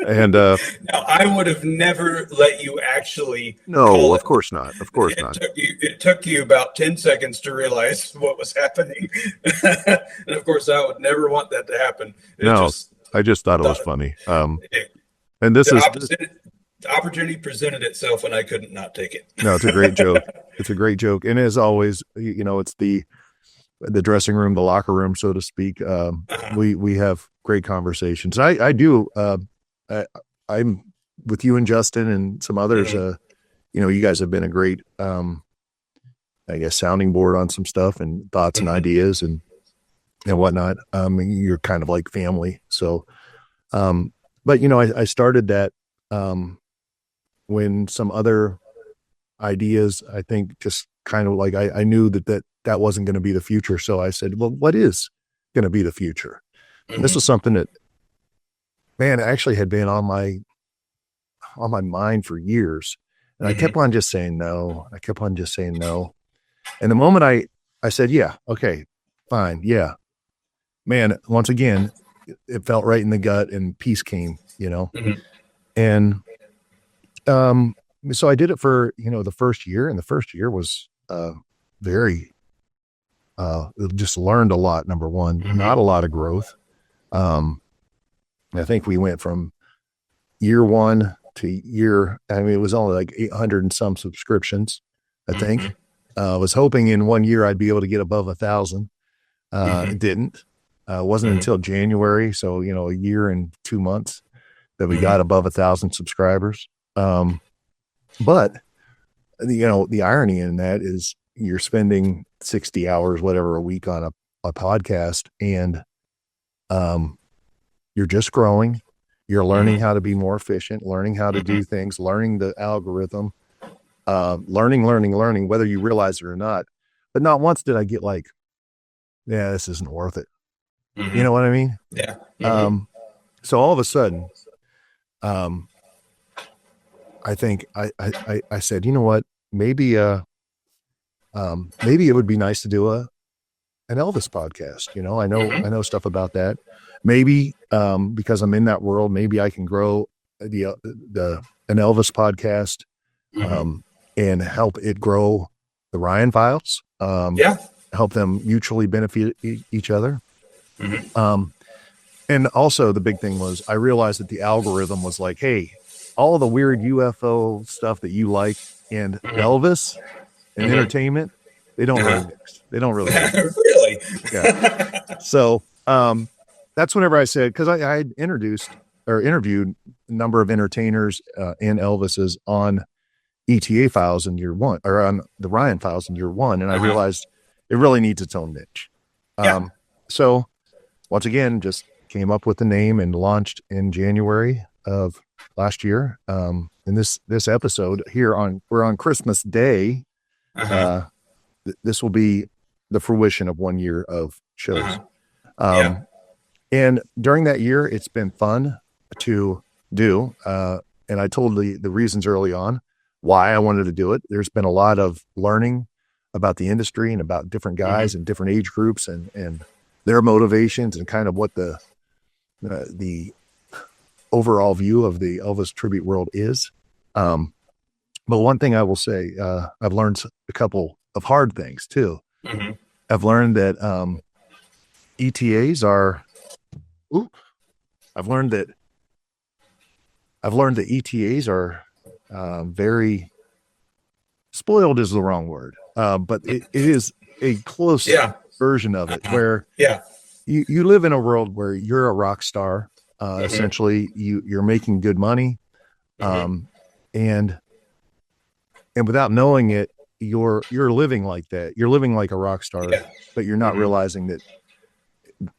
And now, I would have never let you actually. No, of course not. Of course not. It took you about 10 seconds to realize what was happening. And of course, I would never want that to happen. I just thought it was funny. And the opportunity presented itself, and I couldn't not take it. No, it's a great joke. It's a great joke. And as always, it's the the dressing room, the locker room, so to speak. We have great conversations. I do. I'm with you and Justin and some others. You guys have been a great, I guess, sounding board on some stuff and thoughts and ideas and whatnot. You're kind of like family. So, but I started that when some other ideas, I think, just kind of like I knew that wasn't going to be the future. So I said, well, what is going to be the future? This was something that, man, actually had been on my mind for years. And I kept on just saying no. And the moment I said, yeah, okay, fine. Yeah, man, once again, it felt right in the gut and peace came, and, so I did it for, the first year, and the first year was, very, just learned a lot. Number one, not a lot of growth. I think we went from year one to it was only like 800 and some subscriptions, I think. I was hoping in 1 year I'd be able to get above 1,000. It didn't. It wasn't until January. So, a year and 2 months that we got above 1,000 subscribers. But the irony in that is you're spending 60 hours, whatever, a week on a podcast, and, you're just growing. You're learning how to be more efficient, learning how to do things, learning the algorithm, learning, whether you realize it or not. But not once did I get like, yeah, this isn't worth it. You know what I mean? Yeah. So all of a sudden, I think I said, you know what, maybe it would be nice to do an Elvis podcast. I know stuff about that. Maybe, because I'm in that world, maybe I can grow an Elvis podcast, and help it grow the Ryan Files. Help them mutually benefit each other. And also the big thing was I realized that the algorithm was like, hey, all of the weird UFO stuff that you like and Elvis and entertainment, they don't really mix. They don't really mix. Really? Yeah. So, that's whenever I said, because I had interviewed a number of entertainers and Elvis's on ETA Files in year one, or on the Ryan Files in year one. And I realized it really needs its own niche. So once again, just came up with the name and launched in January of last year. In this episode here we're on Christmas Day. This will be the fruition of 1 year of shows. And during that year, it's been fun to do. And I told the reasons early on why I wanted to do it. There's been a lot of learning about the industry and about different guys and different age groups and their motivations and kind of what the overall view of the Elvis tribute world is. But one thing I will say, I've learned a couple of hard things too. I've learned that ETAs are. I've learned that ETAs are very spoiled is the wrong word, but it is a close version of it where you live in a world where you're a rock star. Essentially, you're making good money, and without knowing it, you're living like that. You're living like a rock star, but you're not realizing that.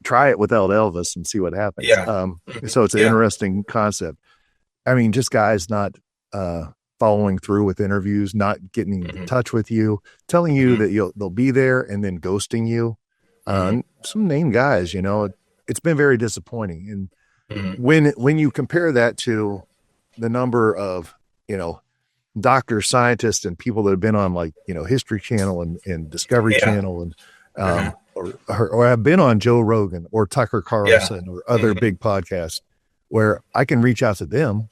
Try it without Elvis and see what happens. So it's an interesting concept. I mean, just guys not following through with interviews, not getting in touch with you, telling you that they'll be there and then ghosting you. Some named guys, it's been very disappointing. And when you compare that to the number of, doctors, scientists, and people that have been on like, History Channel and Discovery Channel and, or I've been on Joe Rogan or Tucker Carlson or other big podcasts where I can reach out to them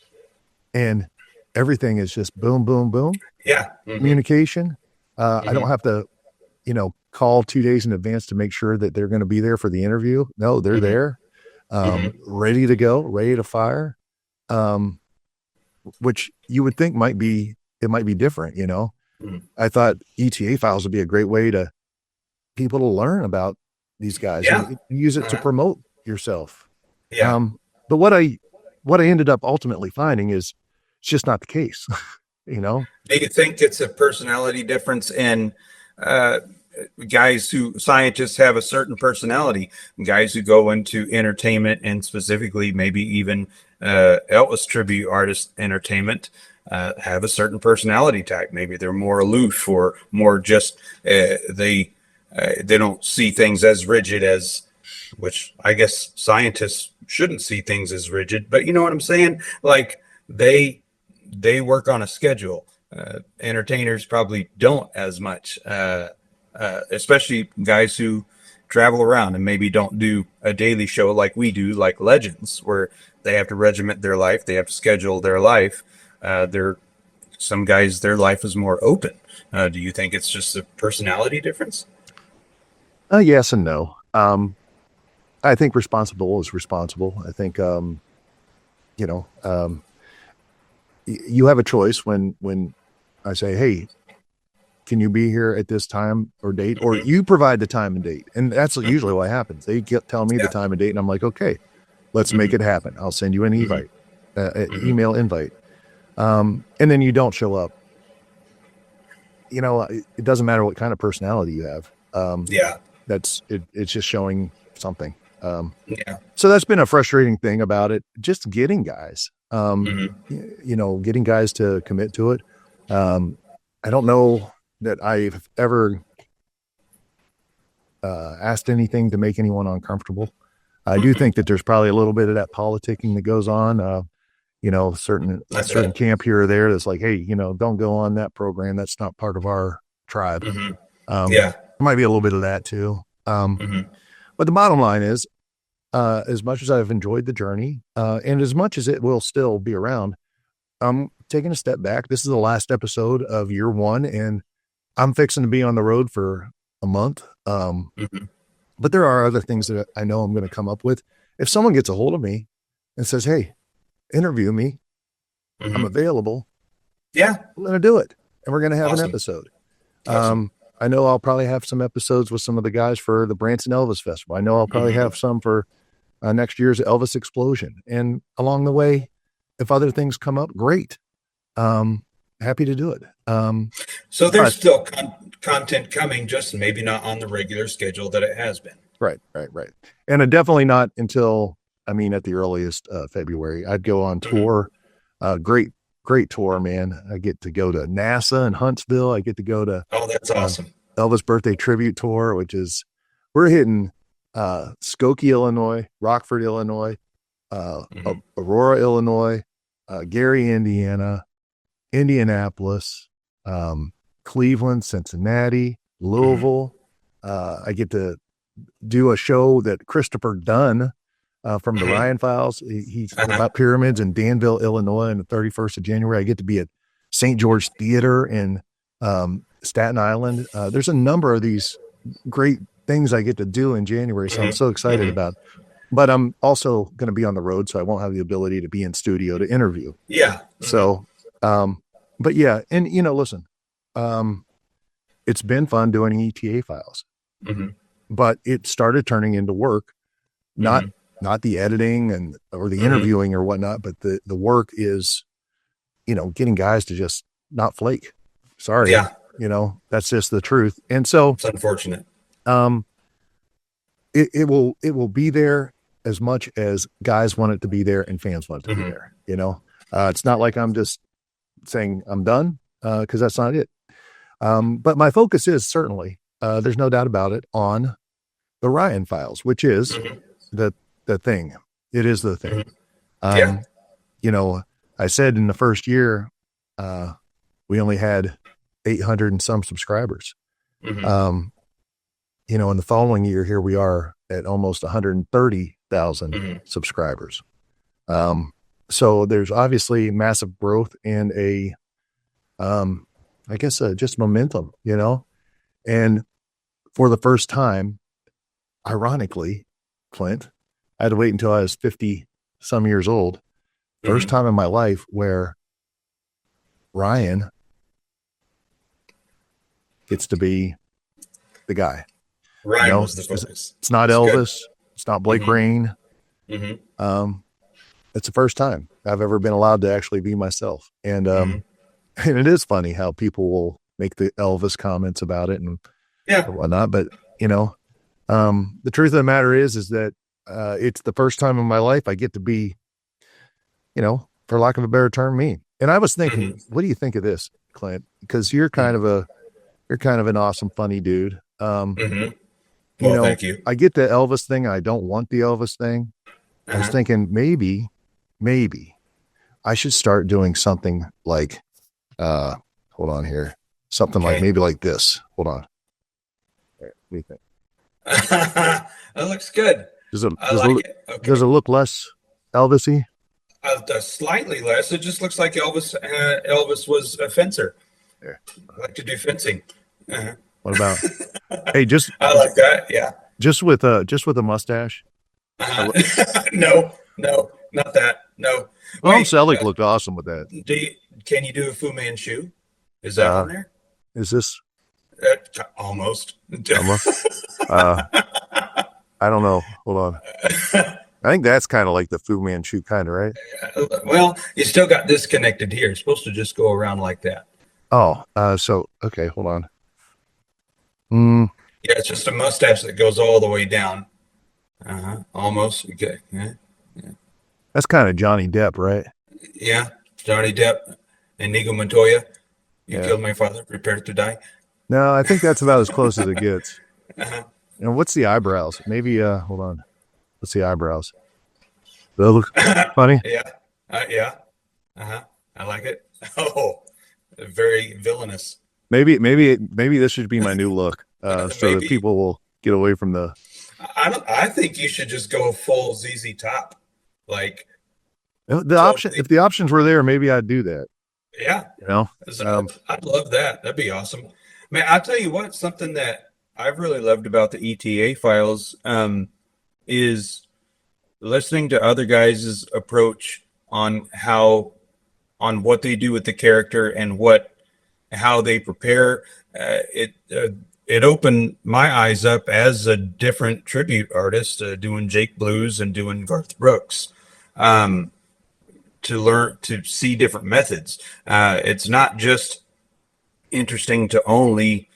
and everything is just boom, boom, boom. Communication. I don't have to, call 2 days in advance to make sure that they're going to be there for the interview. No, they're there, ready to go, ready to fire. Which you would think might be different. I thought ETA Files would be a great way to people to learn about these guys Yeah. and use it to promote yourself. Yeah. But what I ended up ultimately finding is it's just not the case. Do you think it's a personality difference in uh, scientists have a certain personality, guys who go into entertainment and specifically maybe even Elvis Tribute Artist Entertainment have a certain personality type. Maybe they're more aloof or more just they don't see things as rigid as, which I guess scientists shouldn't see things as rigid, but you know what I'm saying? Like they work on a schedule. Entertainers probably don't as much, especially guys who travel around and maybe don't do a daily show like we do, like Legends, where they have to regiment their life, they have to schedule their life. They're some guys, their life is more open. Do you think it's just a personality difference? Yes and no. I think responsible is responsible. I think, you know, you have a choice when I say, hey, can you be here at this time or date, or you provide the time and date. And that's usually what happens. They tell me the Yeah. time and date and I'm like, okay, let's make it happen. I'll send you an invite, email invite. And then you don't show up. It doesn't matter what kind of personality you have. Yeah. It's just showing something. Yeah. So that's been a frustrating thing about it. Just getting guys, Mm-hmm. getting guys to commit to it. I don't know that I've ever asked anything to make anyone uncomfortable. I do think that there's probably a little bit of that politicking that goes on. That's Certain right. camp here or there that's like, hey, don't go on that program. That's not part of our tribe. Mm-hmm. There Yeah. might be a little bit of that too. Mm-hmm. But the bottom line is, as much as I've enjoyed the journey, and as much as it will still be around, I'm taking a step back. This is the last episode of year one, and I'm fixing to be on the road for a month. Mm-hmm. But there are other things that I know I'm going to come up with. If someone gets a hold of me and says, hey, interview me, I'm Mm-hmm. available, Yeah. I'm going to do it. And we're going to have an Awesome. episode. Awesome. I know I'll probably have some episodes with some of the guys for the Branson Elvis Festival. I know I'll probably Mm-hmm. have some for next year's Elvis Explosion. And along the way, if other things come up, great. Happy to do it. So there's But still content coming, just maybe not on the regular schedule that it has been. right. And definitely not until, at the earliest, February. I'd go on Mm-hmm. tour. Great tour, man. I get to go to NASA in Huntsville. I get to go to Oh, that's uh, awesome. Elvis Birthday Tribute Tour, we're hitting Skokie, Illinois, Rockford, Illinois, Mm-hmm. Aurora, Illinois, Gary, Indiana, Indianapolis, Cleveland, Cincinnati, Mm-hmm. Louisville. I get to do a show that Christopher Dunn from the Mm-hmm. Ryan Files, he's Uh-huh. about pyramids in Danville, Illinois, on the 31st of January. I get to be at St. George Theater in Staten Island. There's a number of these great things I get to do in January, so I'm so Mm-hmm. excited Mm-hmm. about. But I'm also going to be on the road, so I won't have the ability to be in studio to interview. Yeah. Mm-hmm. So, but yeah, and listen, um, it's been fun doing ETA files, Mm-hmm. but it started turning into work, not Mm-hmm. not the editing or the Mm-hmm. interviewing or whatnot, but the work is, getting guys to just not flake. Sorry, Yeah. that's just the truth. And so, It's unfortunate. um, it will be there as much as guys want it to be there and fans want it to be Mm-hmm. there. It's not like I'm just saying I'm done, because that's not it. But my focus is certainly, there's no doubt about it, on the Ryan Files, which is Mm-hmm. the thing. It is the thing. Mm-hmm. Yeah. I said in the first year, we only had 800 and some subscribers. Mm-hmm. In the following year, here we are at almost 130,000 Mm-hmm. subscribers. So there's obviously massive growth and I guess, just momentum, and for the first time, ironically, Clint, I had to wait until I was 50 some years old. First Mm-hmm. time in my life where Ryan gets to be the guy. You Ryan know, was the focus. it's not It's good. Elvis. It's not Blake Mm-hmm. Rain. Mm-hmm. It's the first time I've ever been allowed to actually be myself. And, Mm-hmm. and it is funny how people will make the Elvis comments about it and Yeah. whatnot. But, you know, the truth of the matter is that, it's the first time in my life I get to be, you know, for lack of a better term, me. And I was thinking, Mm-hmm. what do you think of this, Clint? Because you're kind of an awesome, funny dude. Mm-hmm. You Well, know, thank you. I get the Elvis thing. I don't want the Elvis thing. I was Uh-huh. thinking maybe I should start doing something like, hold on here, something like Okay. maybe like this. Hold on. What do you think? That looks good. Does it I like it. does Okay. it look less Elvis-y? Slightly less. It just looks like Elvis. Elvis was a fencer. There. I like to do fencing. Uh-huh. What about, hey, just I like that. Yeah. just with a mustache? I, lo- No, no, not that. No. Tom Wait. Selleck looked awesome with that. Do you, can you do a Fu Manchu? Is that Uh, on there? is this, Almost. I'm I don't know. Hold on. I think that's kind of like the Fu Manchu kind of, right? Well, you still got disconnected here. It's supposed to just go around like that. Oh, so, okay, hold on. Mm, Yeah, it's just a mustache that goes all the way down. Almost. Okay. Yeah. that's kind of Johnny Depp, right? Yeah. Johnny Depp and Inigo Montoya. You Yeah. killed my father. Prepare to die. No, I think that's about as close as it gets. Uh-huh. And what's the eyebrows? Maybe, hold on. What's the eyebrows? Do they look funny? Yeah. Yeah. Uh-huh. I like it. Oh, very villainous. Maybe this should be my new look, so that Maybe. people will get away from the, I think you should just go full ZZ Top. Like, the option. totally. If the options were there, maybe I'd do that. Yeah. You know, I'd love that. That'd be awesome. Man, I'll tell you what, something that I've really loved about the ETA files is listening to other guys' approach on what they do with the character and how they prepare. It opened my eyes up as a different tribute artist, doing Jake Blues and doing Garth Brooks, to learn to see different methods. It's not just interesting to only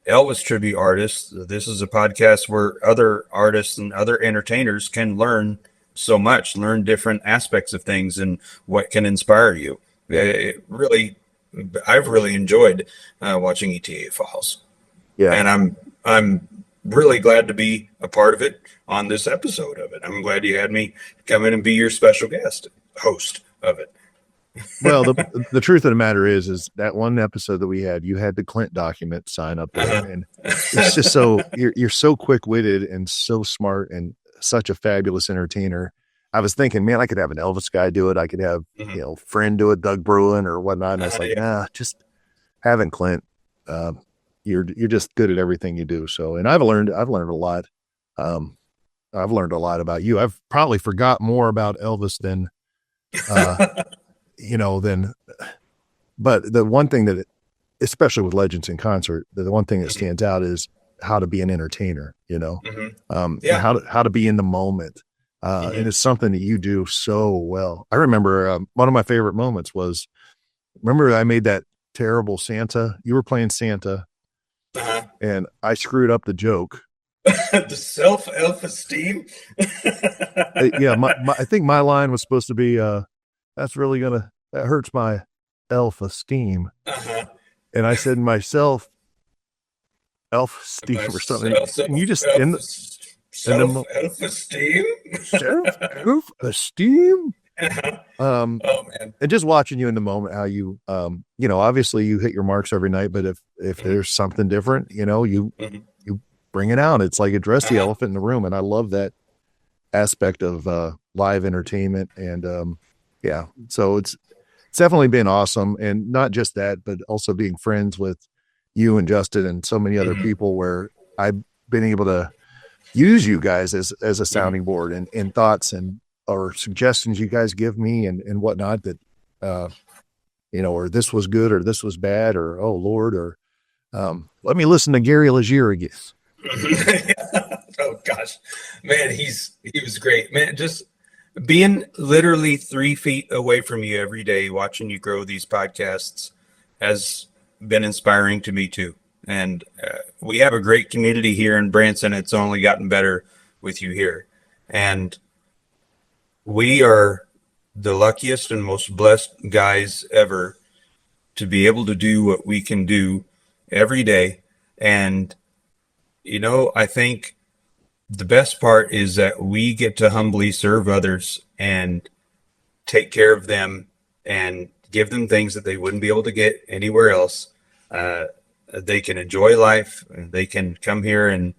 Elvis tribute artists. This is a podcast where other artists and other entertainers can learn so much, learn different aspects of things and what can inspire you. I've really enjoyed watching ETA Files, yeah, and I'm really glad to be a part of it on this episode of it. I'm glad you had me come in and be your special guest host of it. Well, the truth of the matter is that one episode that we had, you had the Clint document sign up there, and it's just so you're so quick witted and so smart and such a fabulous entertainer. I was thinking, man, I could have an Elvis guy do it. I could have friend do it, Doug Bruin or whatnot. And I was like, nah, just having Clint. You're just good at everything you do. So, and I've learned a lot. I've learned a lot about you. I've probably forgot more about Elvis than. But the one thing that, especially with Legends in Concert, the one thing that stands out is how to be an entertainer, and how to be in the moment. And it's something that you do so well. I remember one of my favorite moments was, remember I made that terrible Santa, you were playing Santa and I screwed up the joke. The self-esteem. Yeah. I think my line was supposed to be, that hurts my self-esteem. And I said myself, self-esteem or something. And you just self-esteem. Self-esteem. Oh man. And just watching you in the moment, how you, obviously you hit your marks every night, but if there's something different, you bring it out. It's like address the elephant in the room. And I love that aspect of live entertainment. And so it's definitely been awesome. And not just that, but also being friends with you and Justin and so many other people where I've been able to use you guys as a sounding board and thoughts or suggestions you guys give me and whatnot that, or this was good or this was bad or, oh Lord, or let me listen to Gary Legier again. Oh gosh, man, he was great, man. Just being literally 3 feet away from you every day, watching you grow these podcasts has been inspiring to me too. And we have a great community here in Branson. It's only gotten better with you here. And we are the luckiest and most blessed guys ever to be able to do what we can do every day. And, I think the best part is that we get to humbly serve others and take care of them and give them things that they wouldn't be able to get anywhere else. They can enjoy life. They can come here and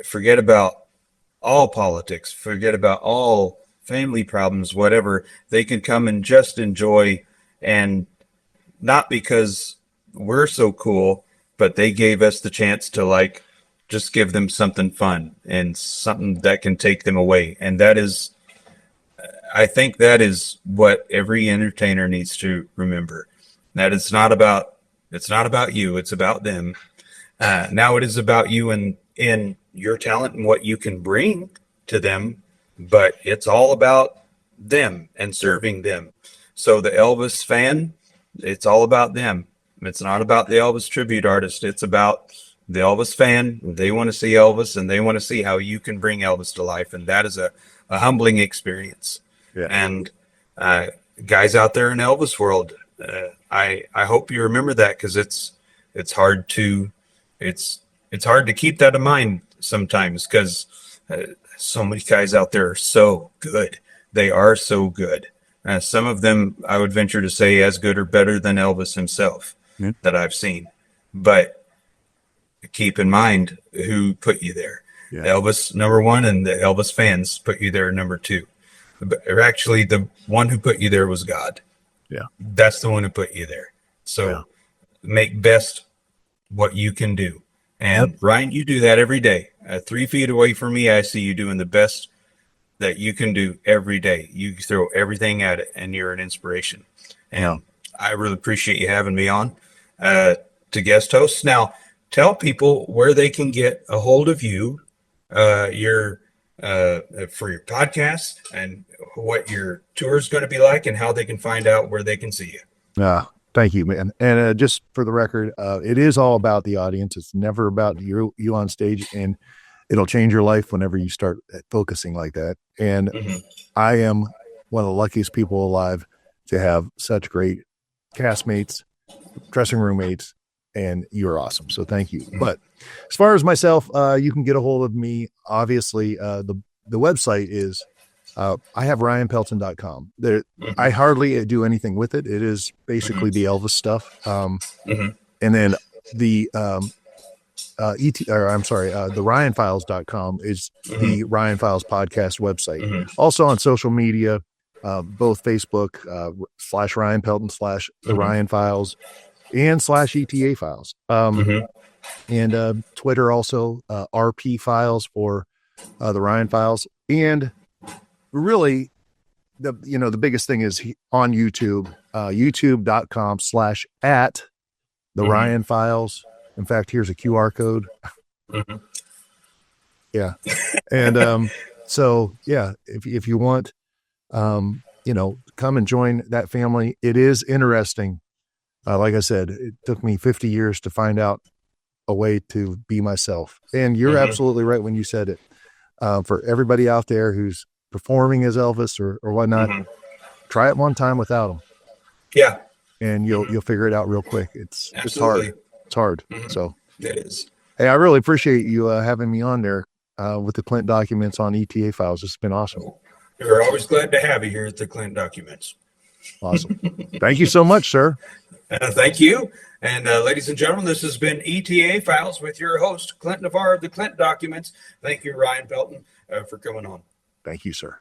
forget about all politics, forget about all family problems, whatever. They can come and just enjoy, and not because we're so cool, but they gave us the chance to just give them something fun and something that can take them away. And I think that is what every entertainer needs to remember, that it's not about you, it's about them. Now it is about you and in your talent and what you can bring to them, but it's all about them and serving them. So the Elvis fan, it's all about them. It's not about the Elvis tribute artist. It's about the Elvis fan. They want to see Elvis, and they want to see how you can bring Elvis to life. And that is a humbling experience. Yeah. And guys out there in Elvis world, I hope you remember that, because it's hard to keep that in mind sometimes, because so many guys out there are so good. They are so good. Some of them, I would venture to say, as good or better than Elvis himself that I've seen. But keep in mind who put you there. Yeah. Elvis, number one, and the Elvis fans put you there, number two. But actually, the one who put you there was God. Yeah. That's the one who put you there. So make best what you can do. And Ryan, you do that every day. 3 feet away from me, I see you doing the best that you can do every day. You throw everything at it, and you're an inspiration. And I really appreciate you having me on to guest host. Now, tell people where they can get a hold of you, for your podcast, and what your tour is going to be like, and how they can find out where they can see you. Thank you, man. And just for the record, it is all about the audience. It's never about you on stage, and it'll change your life whenever you start focusing like that. And I am one of the luckiest people alive to have such great castmates, dressing room mates, and you're awesome. So thank you. But as far as myself, you can get a hold of me. Obviously, the website is, I have ryanpelton.com. There, I hardly do anything with it. It is basically the Elvis stuff. And then the, the ryanfiles.com is the Ryan Files podcast website. Also on social media, both Facebook, /Ryan Pelton / the Ryan Files, and /ETA Files. And Twitter also, RP Files for the Ryan Files. And really, the biggest thing is on YouTube, youtube.com /@ the Ryan Files. In fact, here's a QR code. Yeah. And so, yeah, if you want, come and join that family. It is interesting. Like I said, it took me 50 years to find out a way to be myself. And you're absolutely right when you said it. For everybody out there who's performing as Elvis or whatnot, try it one time without him. Yeah. And you'll figure it out real quick. It's hard. It's hard. So it is. Hey, I really appreciate you having me on there with the Clint Documents on ETA Files. It's been awesome. We're always glad to have you here at the Clint Documents. Awesome. Thank you so much, sir. Thank you. And ladies and gentlemen, this has been ETA Files with your host, Clint Navarre of the Clint Documents. Thank you, Ryan Pelton, for coming on. Thank you, sir.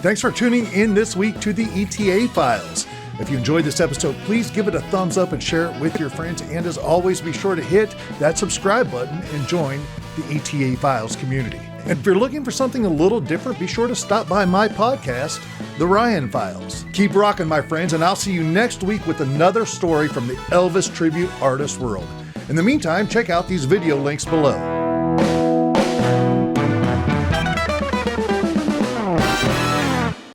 Thanks for tuning in this week to the ETA Files. If you enjoyed this episode, please give it a thumbs up and share it with your friends. And as always, be sure to hit that subscribe button and join the ETA Files community. And if you're looking for something a little different, be sure to stop by my podcast, The Ryan Files. Keep rocking, my friends, and I'll see you next week with another story from the Elvis Tribute Artist world. In the meantime, check out these video links below.